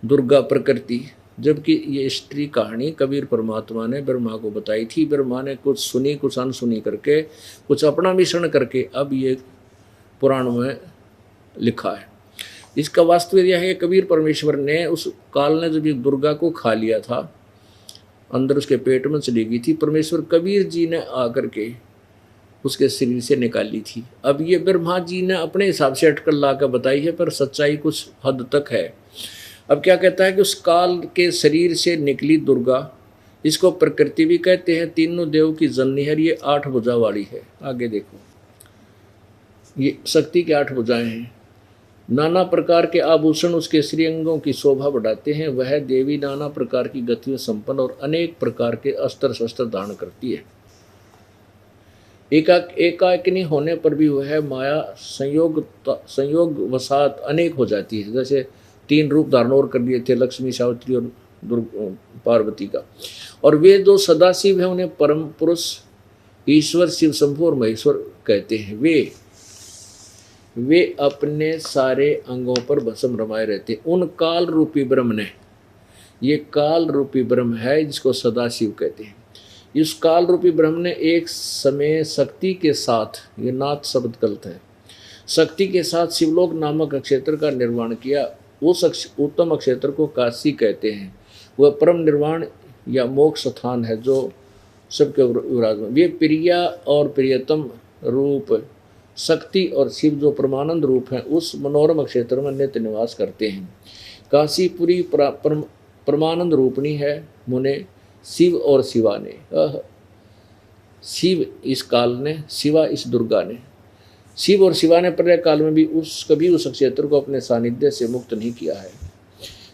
दुर्गा प्रकृति। जबकि ये स्त्री कहानी कबीर परमात्मा ने ब्रह्मा को बताई थी। ब्रह्मा ने कुछ सुनी, कुछ अनसुनी करके, कुछ अपना मिश्रण करके अब ये पुराण में लिखा है। इसका वास्तविक यह है, कबीर परमेश्वर ने, उस काल ने जब दुर्गा को खा लिया था, अंदर उसके पेट में चली गई थी, परमेश्वर कबीर जी ने आकर के उसके शरीर से निकाली थी। अब ये ब्रह्मा जी ने अपने हिसाब से अटकल ला कर बताई है, पर सच्चाई कुछ हद तक है। अब क्या कहता है कि उस काल के शरीर से निकली दुर्गा, इसको प्रकृति भी कहते हैं, तीनों देव की जननी है, ये 8 भुजा वाली है। आगे देखो, ये शक्ति के 8 भुजाएं हैं। नाना प्रकार के आभूषण उसके श्रीअंगों की शोभा बढ़ाते हैं। वह देवी नाना प्रकार की गतियों संपन्न और अनेक प्रकार के अस्त्र शस्त्र धारण करती है। एकाकिनी होने पर भी वह माया संयोग वसात अनेक हो जाती है। जैसे 3 रूप धारण और कर लिए थे, लक्ष्मी, सावित्री और पार्वती का। और वे जो सदाशिव हैं उन्हें परम पुरुष ईश्वर, शिव शंभु और महेश्वर कहते हैं। वे अपने सारे अंगों पर भस्म रमाए रहते। उन काल रूपी ब्रह्म ने, ये काल रूपी ब्रह्म है जिसको सदाशिव कहते हैं, इस काल रूपी ब्रह्म ने एक समय शक्ति के साथ, ये नाथ शब्द गलत है, शक्ति के साथ शिवलोक नामक क्षेत्र का निर्माण किया। उस उत्तम क्षेत्र को काशी कहते हैं। वह परम निर्वाण या मोक्ष स्थान है जो सबके विराजमान। वे प्रिया और प्रियतम रूप शक्ति और शिव जो परमानंद रूप हैं उस मनोरम क्षेत्र में नित्य निवास करते हैं। काशीपुरी परमानंद रूपणी है मुने शिव और शिवा ने। शिव इस काल ने, शिवा इस दुर्गा ने। शिव और शिवा ने प्रलय काल में भी कभी उस क्षेत्र को अपने सानिध्य से मुक्त नहीं किया है।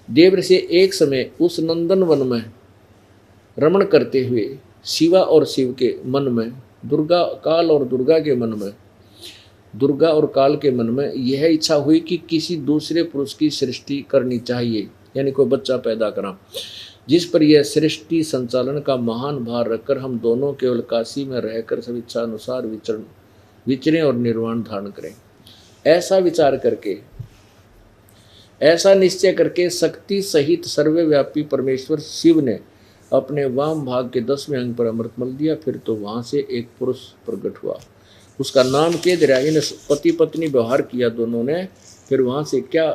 देव से एक समय उस नंदन वन में रमण करते हुए शिवा और शिव के मन में, दुर्गा काल और दुर्गा के मन में, दुर्गा और काल के मन में यह इच्छा हुई कि किसी दूसरे पुरुष की सृष्टि करनी चाहिए, यानी कोई बच्चा पैदा करा, जिस पर यह सृष्टि संचालन का महान भार रखकर हम दोनों केवल काशी में रहकर सब इच्छा अनुसार विचरें और निर्वाण धारण करें। ऐसा विचार करके, ऐसा निश्चय करके शक्ति सहित सर्वव्यापी परमेश्वर शिव ने अपने वाम भाग के 10वें अंग पर अमृत मल दिया। फिर तो वहाँ से एक पुरुष प्रकट हुआ, उसका नाम केदरा। इन्हें पति पत्नी व्यवहार किया दोनों ने। फिर वहाँ से क्या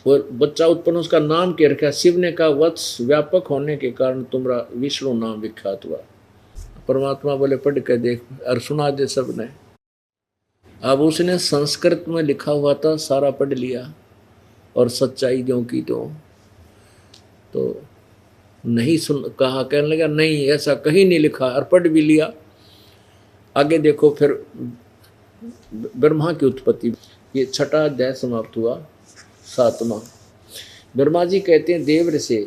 और बच्चा उत्पन्न, उसका नाम क्या रखा? शिव ने कहा वत्स, व्यापक होने के कारण तुम्हारा विष्णु नाम विख्यात हुआ। परमात्मा बोले पढ़ के देख और सुना दे सबने। अब उसने संस्कृत में लिखा हुआ था, सारा पढ़ लिया और सच्चाई जो की तो नहीं सुन कहा, कहने लगा नहीं ऐसा कहीं नहीं लिखा, और पढ़ भी लिया। आगे देखो फिर ब्रह्मा की उत्पत्ति, ये 6वां अध्याय समाप्त हुआ। 7वां ब्रह्मा जी कहते हैं देव से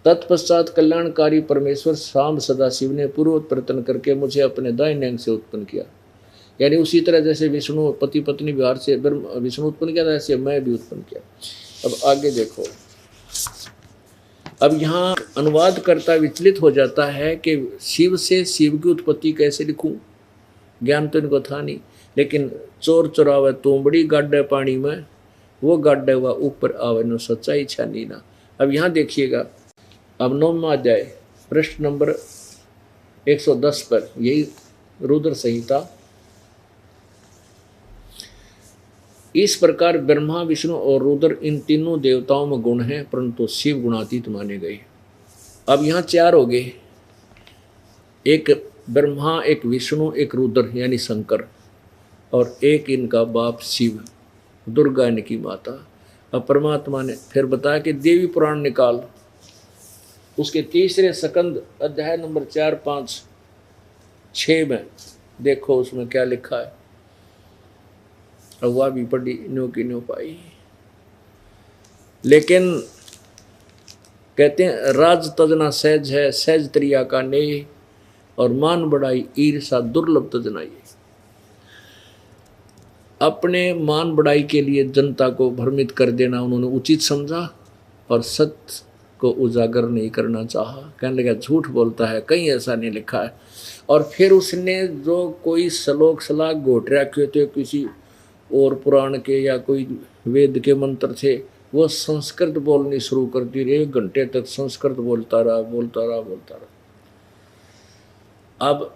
तत्पश्चात कल्याणकारी परमेश्वर शाम सदाशिव ने पूर्व प्रयत्न करके मुझे अपने दाहिने अंग से उत्पन्न किया। यानी उसी तरह जैसे विष्णु पति पत्नी विहार से विष्णु उत्पन्न किया था, ऐसे मैं भी उत्पन्न किया। अब आगे देखो, अब यहाँ अनुवाद करता विचलित हो जाता है कि शिव से शिव की उत्पत्ति कैसे लिखूं, ज्ञान तो इनको था नहीं। लेकिन चोर चोरावे तोमड़ी गाड्डे पानी में, वो गाड्डे हुआ ऊपर आवे नो सच्चाई छानी ना। अब यहाँ देखिएगा, अब 9वां अध्याय पृष्ठ नंबर 110 पर, यही रुद्र संहिता इस प्रकार ब्रह्मा विष्णु और रुद्र इन तीनों देवताओं में गुण हैं, परंतु शिव गुणातीत माने गए। अब यहाँ चार हो गए, एक ब्रह्मा, एक विष्णु, एक रुद्र यानी शंकर, और एक इनका बाप शिव, दुर्गा इनकी माता। अब परमात्मा ने फिर बताया कि देवी पुराण निकाल, उसके तीसरे स्कंद अध्याय नंबर 4, 5, 6 में देखो उसमें क्या लिखा है। अब वह भी पढ़ी न्यो की न्यो पाई, लेकिन कहते हैं राज तजना सहज है, सहज त्रिया का नेह, और मान बढ़ाई ईर्षा दुर्लभ तजनाई। अपने मान बढ़ाई के लिए जनता को भ्रमित कर देना उन्होंने उचित समझा, और सत्य को उजागर नहीं करना चाहा। कहने लगा झूठ बोलता है, कहीं ऐसा नहीं लिखा है। और फिर उसने जो कोई श्लोक सलाह घोट रखे थे किसी और पुराण के या कोई वेद के मंत्र थे, वो संस्कृत बोलनी शुरू कर दी। 1 घंटे तक संस्कृत बोलता रहा। अब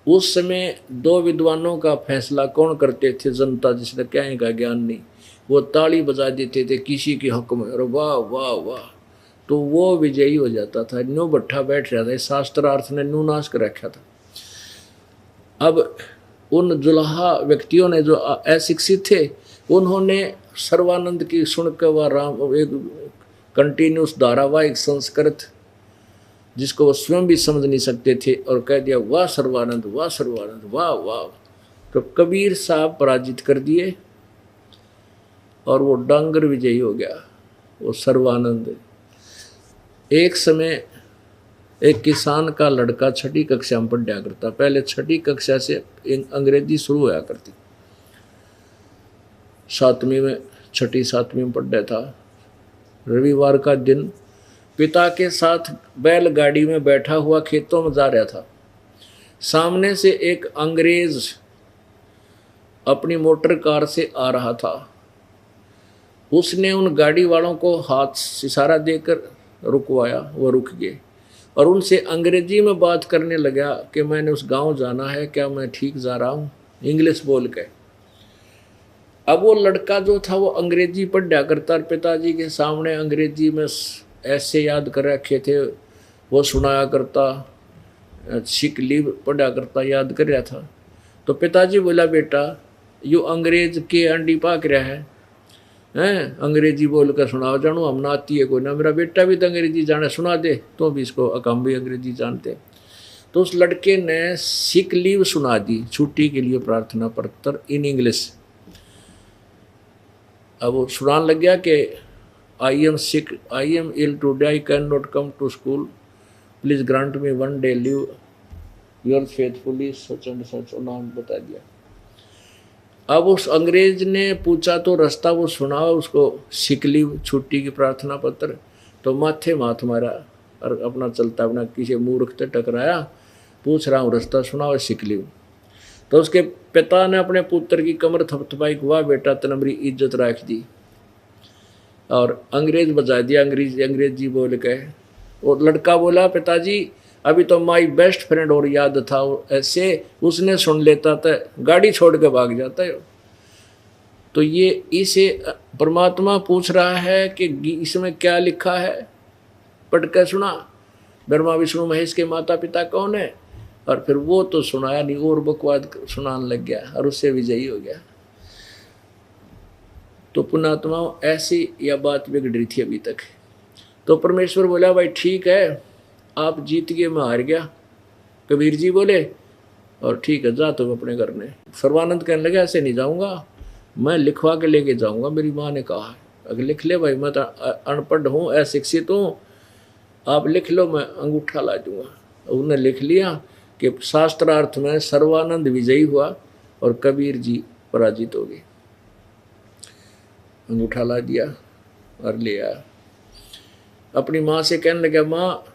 उस समय 2 विद्वानों का फैसला कौन करते थे? जनता, जिसने क्या का ज्ञान नहीं, वो ताली बजा देते थे किसी के हक में, और वाह वाह वाह, तो वो विजयी हो जाता था। न्यू भट्ठा बैठ रहा था, शास्त्रार्थ ने न्यू नाश कर रखा था। अब उन जुलाहा व्यक्तियों ने जो अशिक्षित थे, उन्होंने सर्वानंद की सुनकर वह राम एक कंटिन्यूस धारावाहिक संस्कृत जिसको वो स्वयं भी समझ नहीं सकते थे, और कह दिया वाह सर्वानंद, वाह सर्वानंद, वाह वाह। तो कबीर साहब पराजित कर दिए और वो डांगर विजयी हो गया, वो सर्वानंद। एक समय एक किसान का लड़का 6ठी कक्षा में पढ़ा करता, पहले 6ठी कक्षा से अंग्रेजी शुरू होया करती, 7वीं में 6ठी 7वीं में पढ़ा था। रविवार का दिन पिता के साथ बैलगाड़ी में बैठा हुआ खेतों में जा रहा था। सामने से एक अंग्रेज अपनी मोटर कार से आ रहा था। उसने उन गाड़ी वालों को हाथ इशारा देकर रुकवाया, वो रुक गए और उनसे अंग्रेजी में बात करने लगा कि मैंने उस गांव जाना है, क्या मैं ठीक जा रहा हूँ, इंग्लिश बोल के। अब वो लड़का जो था वो अंग्रेजी पढ़ा करता, पिताजी के सामने अंग्रेजी में ऐसे याद कर रखे थे, वो सुनाया करता, सिक लीव पढ़ा करता, याद कर रहा था। तो पिताजी बोला, बेटा यू अंग्रेज के अंडी पाक रहा है, अंग्रेजी बोल कर सुनाओ, जानू हम ना आती है कोई ना, मेरा बेटा भी तो अंग्रेजी जाने, सुना दे तो भी इसको, हम भी अंग्रेजी जानते। तो उस लड़के ने सिक लीव सुना दी, छुट्टी के लिए प्रार्थना पत्र इन इंग्लिश। अब वो सुनाने लग गया कि I am sick, I am ill today, I can not come to school, please grant me 1 day leave, your faithfully such and such, नाम बता दिया। अब उस अंग्रेज ने पूछा तो रास्ता वो सुना उसको, सिक लीव छुट्टी की प्रार्थना पत्र, तो माथे माथ मारा और अपना चलता अपना किसी मूर्ख से टकराया, पूछ रहा हूँ रास्ता सुनाओ, सिक लीव। तो उसके पिता ने अपने पुत्र की कमर थपथपाई, वाह बेटा तने मेरी इज्जत रख दी, और अंग्रेज बजा दिया अंग्रेजी बोल के। और लड़का बोला, पिताजी अभी तो माई बेस्ट फ्रेंड और याद था, ऐसे उसने सुन लेता था गाड़ी छोड़ के भाग जाता है। तो ये इसे परमात्मा पूछ रहा है कि इसमें क्या लिखा है, पढ़ कर सुना, ब्रह्मा विष्णु महेश के माता पिता कौन है, और फिर वो तो सुनाया नहीं और बकवाद सुनाने लग गया और उससे विजयी हो गया। तो पुण्यात्माओं ऐसी यह बात बिगड़ रही थी अभी तक। तो परमेश्वर बोला, भाई ठीक है आप जीत गए, मैं हार गया। कबीर जी बोले, और ठीक है जा तुम अपने घर में। सर्वानंद कहने लगे, ऐसे नहीं जाऊंगा, मैं लिखवा के लेके जाऊंगा, मेरी माँ ने कहा है। अगर लिख ले भाई, मैं तो अनपढ़ हूँ, अशिक्षित हूँ, आप लिख लो, मैं अंगूठा ला दूंगा। उन्होंने लिख लिया कि शास्त्रार्थ में सर्वानंद विजयी हुआ और कबीर जी पराजित हो गए। अंगूठा ला दिया और ले आया। अपनी माँ से कहने लगा, माँ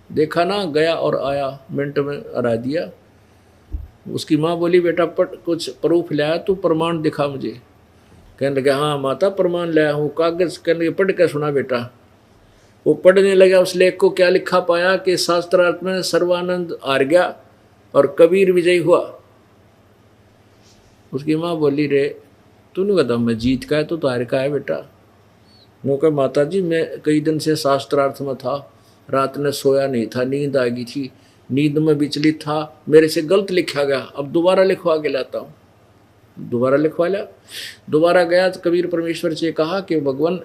देखा ना, गया और आया, मिनट में हरा दिया। उसकी माँ बोली, बेटा कुछ प्रूफ लाया, तू प्रमाण दिखा मुझे। कहने लगा, हाँ माता प्रमाण लाया हूँ, कागज। कहने लगे, पढ़ के सुना बेटा। वो पढ़ने लगा, उस लेख को क्या लिखा पाया कि शास्त्रार्थ में सर्वानंद हार गया और कबीर विजयी हुआ। उसकी माँ बोली, रे तूने कहता मैं जीत का है तो तार का है बेटा। वो कहा माता जी मैं कई दिन से शास्त्रार्थ में था, रात में सोया नहीं था, नींद आ गई थी, नींद में विचलित था, मेरे से गलत लिखा गया, अब दोबारा लिखवा के लाता हूँ। दोबारा लिखवा लिया। दोबारा गया तो कबीर परमेश्वर से कहा कि भगवान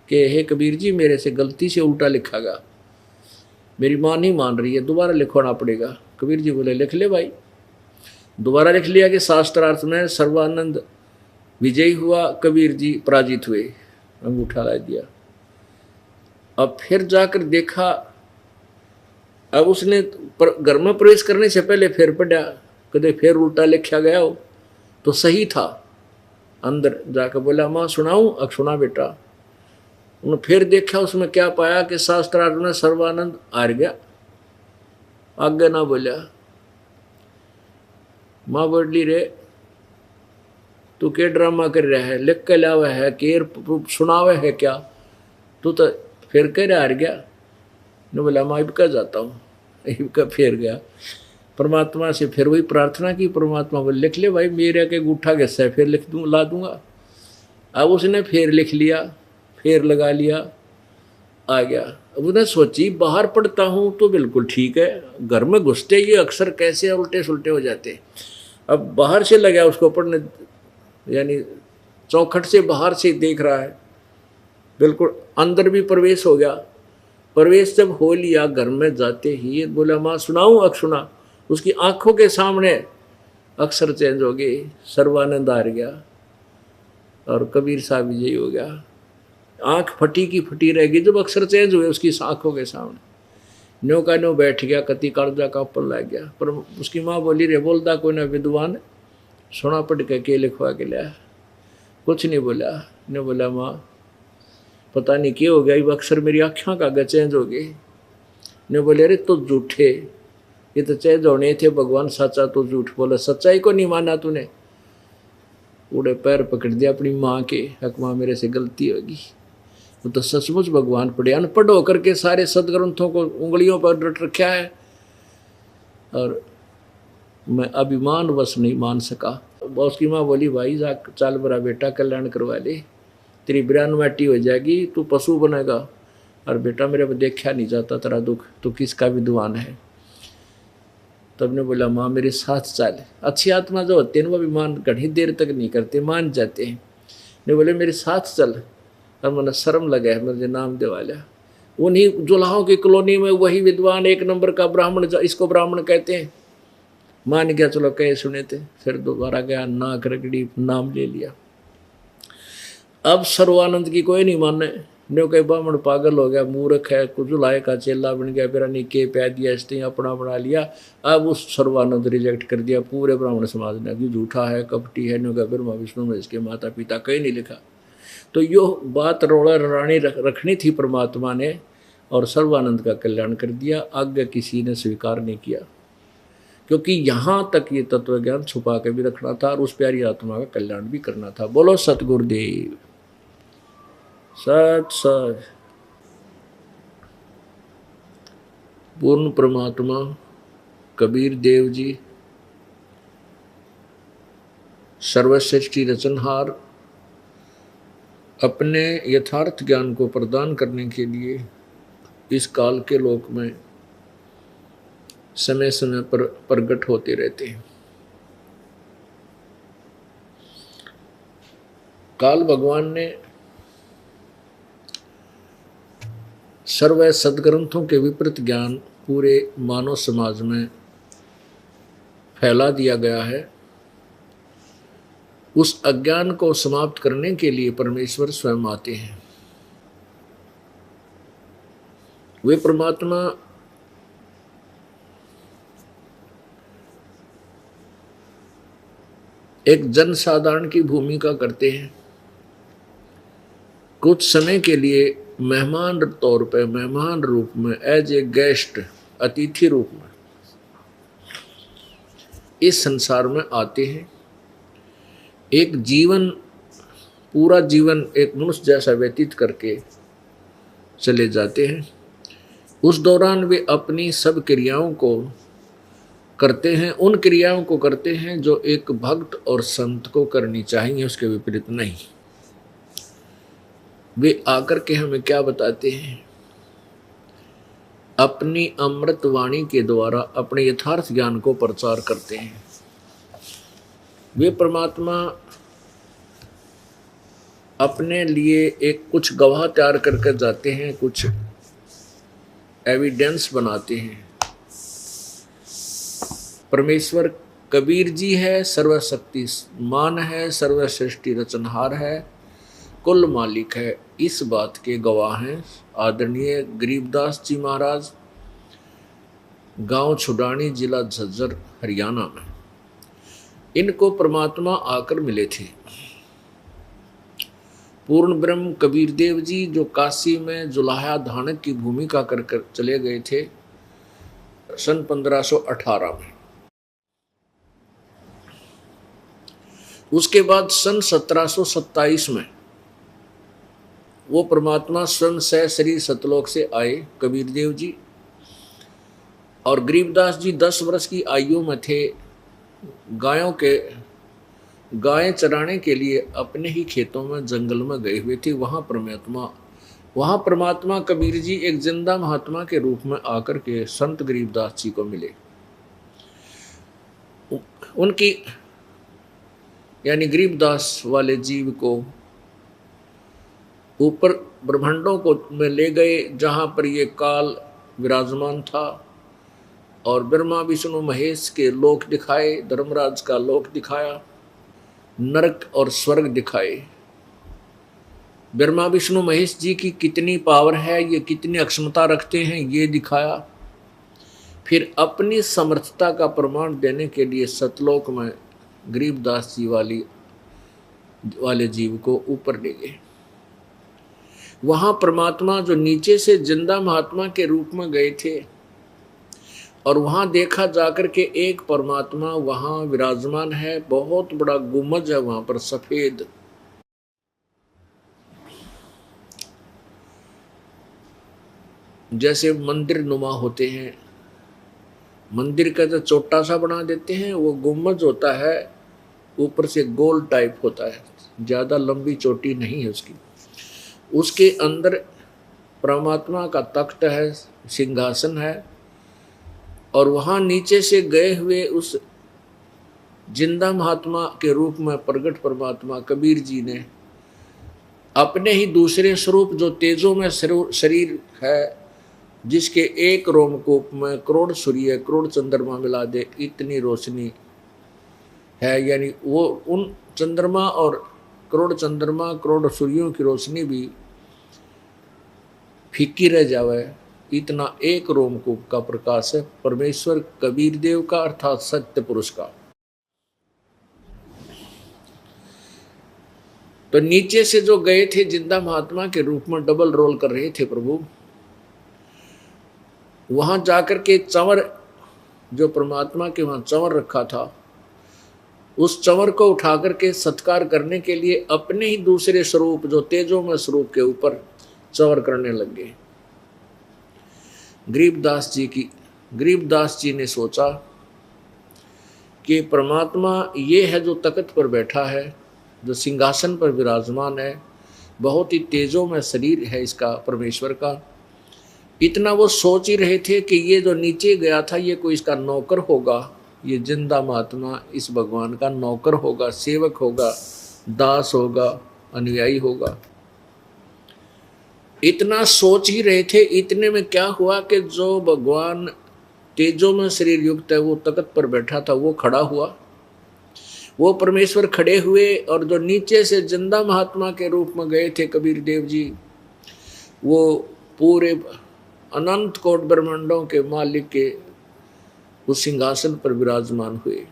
के हे कबीर जी मेरे से गलती से उल्टा लिखा गया, मेरी माँ नहीं मान रही है, दोबारा लिखवाना पड़ेगा। कबीर जी बोले लिख ले भाई। दोबारा लिख लिया कि शास्त्रार्थ में सर्वानंद विजयी हुआ, कबीर जी पराजित हुए, अंगूठा ला दिया। अब फिर जाकर देखा, अब उसने घर में प्रवेश करने से पहले फिर पढ़ा, कदे फिर उल्टा लिखा गया हो तो सही था। अंदर जाकर बोला माँ सुनाऊं? अब सुना बेटा। उन्होंने फिर देखा, उसमें क्या पाया कि शास्त्रार्थ में सर्वानंद हार गया। आगे ना बोला। माँ बोली रे तू के ड्रामा कर रहा है, लिख के लावा है, केर सुनावे है क्या, तू तो फिर कह हार गया। ने बोला माँ इबका जाता हूँ। इबका फिर गया परमात्मा से, फिर वही प्रार्थना की। परमात्मा बोले लिख ले भाई, मेरे के गुठा गस्सा है, फिर लिख दूँ ला दूंगा। अब उसने फिर लिख लिया, फिर लगा लिया, आ गया। अब उसने सोची बाहर पढ़ता हूँ तो बिल्कुल ठीक है, घर में घुसते ये अक्सर कैसे उल्टे सुलटे हो जाते। अब बाहर से लगा उसको पढ़ने, यानी चौखट से बाहर से देख रहा है, बिल्कुल अंदर भी प्रवेश हो गया। प्रवेश जब हो लिया, घर में जाते ही बोला माँ सुनाऊँ? अब सुना। उसकी आंखों के सामने अक्षर चेंज हो गए, सर्वानंद हार गया और कबीर साहब विजयी हो गया। आंख फटी की फटी रह गई जब अक्षर चेंज हुए उसकी आंखों के सामने। न्यो का न्यो बैठ गया, कति कर्जा का ऊपर लग गया। पर उसकी माँ बोली रे बोलता कोई ना विद्वान, सोना पट के लिखवा के लिया, कुछ नहीं बोला। ने बोला माँ पता नहीं क्या हो गया, ये अक्षर मेरी आँखों का आगे चेंज हो गए। ने बोले अरे तो झूठे, ये तो चेंज होने थे, भगवान सच्चा तो झूठ बोला, सच्चाई को नहीं माना तूने। उड़े पैर पकड़ दिया अपनी माँ के, हक माँ मेरे से गलती होगी। वो तो सचमुच भगवान पढ़े, अनपढ़ होकर के सारे सदग्रंथों को उंगलियों पर रट रखा है और मैं अभिमान वश नहीं मान सका। उसकी माँ बोली भाई जा चाल बरा बेटा कल्याण करवा ले, तेरी बिरान माटी हो जाएगी, तू पशु बनेगा। और बेटा मेरे को देखा नहीं जाता तेरा दुख, तो किसका विद्वान है। तब ने बोला माँ मेरे साथ चल। अच्छी आत्मा जो होते हैं वो अभिमान घनी देर तक नहीं करते, मान जाते हैं। ने बोले मेरे साथ चल। और मैंने शर्म लगा है, मुझे नाम दे वाला उन्हीं जुलाहों की कॉलोनी में वही विद्वान एक नंबर का ब्राह्मण, इसको ब्राह्मण कहते हैं। मान गया, चलो कहे सुने थे। फिर दोबारा गया, नाक रगड़ी, नाम ले लिया। अब सर्वानंद की कोई नहीं माने। न्यो कहे ब्राह्मण पागल हो गया, मूर्ख है, कुजुलाए का चेला बन गया, फिर के पै दिया, इसने अपना बना लिया। अब उस सर्वानंद रिजेक्ट कर दिया पूरे ब्राह्मण समाज ने कि झूठा है, कपटी है। न्यो कहा ब्रह्मा विष्णु में इसके माता पिता कहीं नहीं लिखा। तो यो बात रोड़ा रानी रखनी थी परमात्मा ने, और सर्वानंद का कल्याण कर दिया। आगे किसी ने स्वीकार नहीं किया, क्योंकि यहाँ तक ये तत्व ज्ञान छुपा के भी रखना था और उस प्यारी आत्मा का कल्याण भी करना था। बोलो सतगुरुदेव सत सत। पूर्ण परमात्मा कबीर देव जी सर्वश्रेष्ठी रचनहार अपने यथार्थ ज्ञान को प्रदान करने के लिए इस काल के लोक में समय समय पर प्रकट होते रहते हैं। काल भगवान ने सर्व सदग्रंथों के विपरीत ज्ञान पूरे मानव समाज में फैला दिया गया है। उस अज्ञान को समाप्त करने के लिए परमेश्वर स्वयं आते हैं। वे परमात्मा एक जनसाधारण की भूमिका करते हैं। कुछ समय के लिए मेहमान तौर पर, मेहमान रूप में, एज ए गेस्ट, अतिथि रूप में इस संसार में आते हैं। एक जीवन, पूरा जीवन एक मनुष्य जैसा व्यतीत करके चले जाते हैं। उस दौरान वे अपनी सब क्रियाओं को करते हैं, उन क्रियाओं को करते हैं जो एक भक्त और संत को करनी चाहिए, उसके विपरीत नहीं। वे आकर के हमें क्या बताते हैं? अपनी अमृत वाणी के द्वारा अपने यथार्थ ज्ञान को प्रचार करते हैं। वे परमात्मा अपने लिए एक कुछ गवाह तैयार करके जाते हैं, कुछ एविडेंस बनाते हैं। परमेश्वर कबीर जी है, सर्वशक्तिमान है, सर्वसृष्टि रचनहार है, कुल मालिक है, इस बात के गवाह हैं आदरणीय गरीबदास जी महाराज, गांव छुडानी, जिला झज्जर, हरियाणा में। इनको परमात्मा आकर मिले थे। पूर्ण ब्रह्म कबीर देव जी जो काशी में जुलाहा धानक की भूमिका कर चले गए थे सन 1518 में। उसके बाद सन 1727 में वो परमात्मा स्वयं सशरीर सतलोक से आए कबीर देव जी, और गरीबदास जी 10 वर्ष की आयु में थे। गायें चराने के लिए अपने ही खेतों में जंगल में गए हुए थे। वहाँ परमात्मा कबीर जी एक जिंदा महात्मा के रूप में आकर के संत गरीबदास जी को मिले। उनकी यानी गरीबदास वाले जीव को ऊपर ब्रह्मांडों को में ले गए, जहाँ पर ये काल विराजमान था, और ब्रह्मा विष्णु महेश के लोक दिखाए, धर्मराज का लोक दिखाया, नरक और स्वर्ग दिखाए। ब्रह्मा विष्णु महेश जी की कितनी पावर है, ये कितनी अक्षमता रखते हैं, ये दिखाया। फिर अपनी समर्थता का प्रमाण देने के लिए सतलोक में गरीबदास जी वाले जीव को ऊपर ले गए। वहाँ परमात्मा जो नीचे से जिंदा महात्मा के रूप में गए थे, और वहाँ देखा जाकर के एक परमात्मा वहाँ विराजमान है, बहुत बड़ा गुम्बज है वहाँ पर सफेद। जैसे मंदिर नुमा होते हैं, मंदिर का जो छोटा सा बना देते हैं, वो गुम्बज होता है, ऊपर से गोल टाइप होता है, ज़्यादा लंबी चोटी नहीं है उसकी। उसके अंदर परमात्मा का तख्त है, सिंहासन है, और वहाँ नीचे से गए हुए उस जिंदा महात्मा के रूप में प्रगट परमात्मा कबीर जी ने अपने ही दूसरे स्वरूप जो तेजों में शरीर है, जिसके एक रोमकूप में करोड़ सूर्य करोड़ चंद्रमा मिला दे इतनी रोशनी है, यानी वो उन चंद्रमा और करोड़ चंद्रमा करोड़ सूर्यों की रोशनी भी फीकी रह जावे, इतना एक रोमकूप का प्रकाश है परमेश्वर कबीर देव का, अर्थात सत्य पुरुष का। तो नीचे से जो गए थे जिंदा महात्मा के रूप में डबल रोल कर रहे थे प्रभु, वहां जाकर के चंवर जो परमात्मा के वहां चंवर रखा था, उस चंवर को उठा करके सत्कार करने के लिए अपने ही दूसरे स्वरूप जो तेजो में स्वरूप के ऊपर चंवर करने लग गए। गरीबदास जी ने सोचा कि परमात्मा ये है जो तख्त पर बैठा है, जो सिंहासन पर विराजमान है, बहुत ही तेजों में शरीर है इसका परमेश्वर का। इतना वो सोच ही रहे थे कि ये जो नीचे गया था ये कोई इसका नौकर होगा, ये जिंदा महात्मा इस भगवान का नौकर होगा, सेवक होगा, दास होगा, अनुयायी होगा। इतना सोच ही रहे थे। इतने में क्या हुआ कि जो भगवान तेजों में शरीर युक्त है वो तख्त पर बैठा था, वो खड़ा हुआ, वो परमेश्वर खड़े हुए, और जो नीचे से जिंदा महात्मा के रूप में गए थे कबीर देव जी, वो पूरे अनंत कोट ब्रह्मांडों के मालिक के उस सिंहासन पर विराजमान हुए।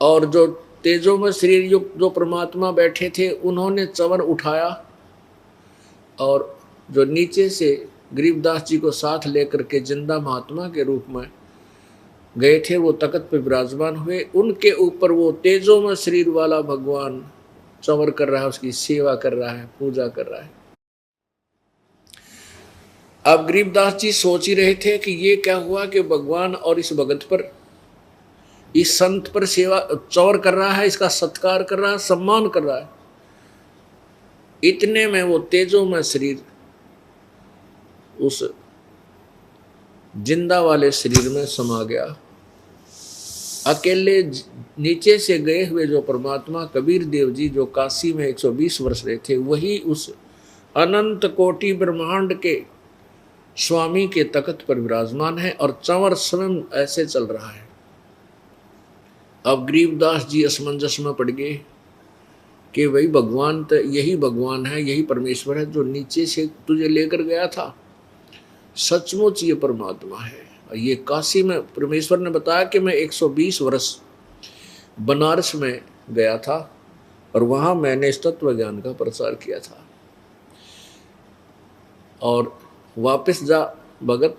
और जो तेजों में शरीर युक्त जो परमात्मा बैठे थे, उन्होंने चंवर उठाया, और जो नीचे से गरीबदास जी को साथ लेकर के जिंदा महात्मा के रूप में गए थे, वो तख्त पर विराजमान हुए। उनके ऊपर वो तेजों में शरीर वाला भगवान चंवर कर रहा है, उसकी सेवा कर रहा है, पूजा कर रहा है। अब गरीबदास जी सोच ही रहे थे कि ये क्या हुआ कि भगवान और इस भगत पर, इस संत पर सेवा चौर कर रहा है, इसका सत्कार कर रहा है, सम्मान कर रहा है। इतने में वो तेजोमय शरीर उस जिंदा वाले शरीर में समा गया। अकेले नीचे से गए हुए जो परमात्मा कबीर देव जी जो काशी में 120 वर्ष रहे थे, वही उस अनंत कोटि ब्रह्मांड के स्वामी के तख्त पर विराजमान है और चंवर स्वयं ऐसे चल रहा है। अब गरीबदास जी असमंजस में पड़ गए कि वही भगवान, तो यही भगवान है, यही परमेश्वर है जो नीचे से तुझे लेकर गया था। सचमुच ये परमात्मा है। ये काशी में परमेश्वर ने बताया कि मैं 120 वर्ष बनारस में गया था और वहां मैंने इस तत्व ज्ञान का प्रचार किया था। और वापस जा भगत,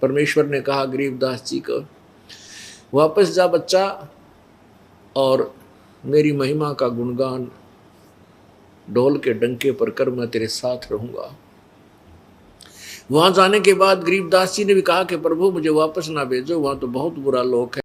परमेश्वर ने कहा गरीबदास जी को, वापस जा बच्चा और मेरी महिमा का गुणगान ढोल के डंके पर कर, मैं तेरे साथ रहूंगा। वहां जाने के बाद गरीबदास जी ने भी कहा कि प्रभु मुझे वापस ना भेजो, वहां तो बहुत बुरा लोक है।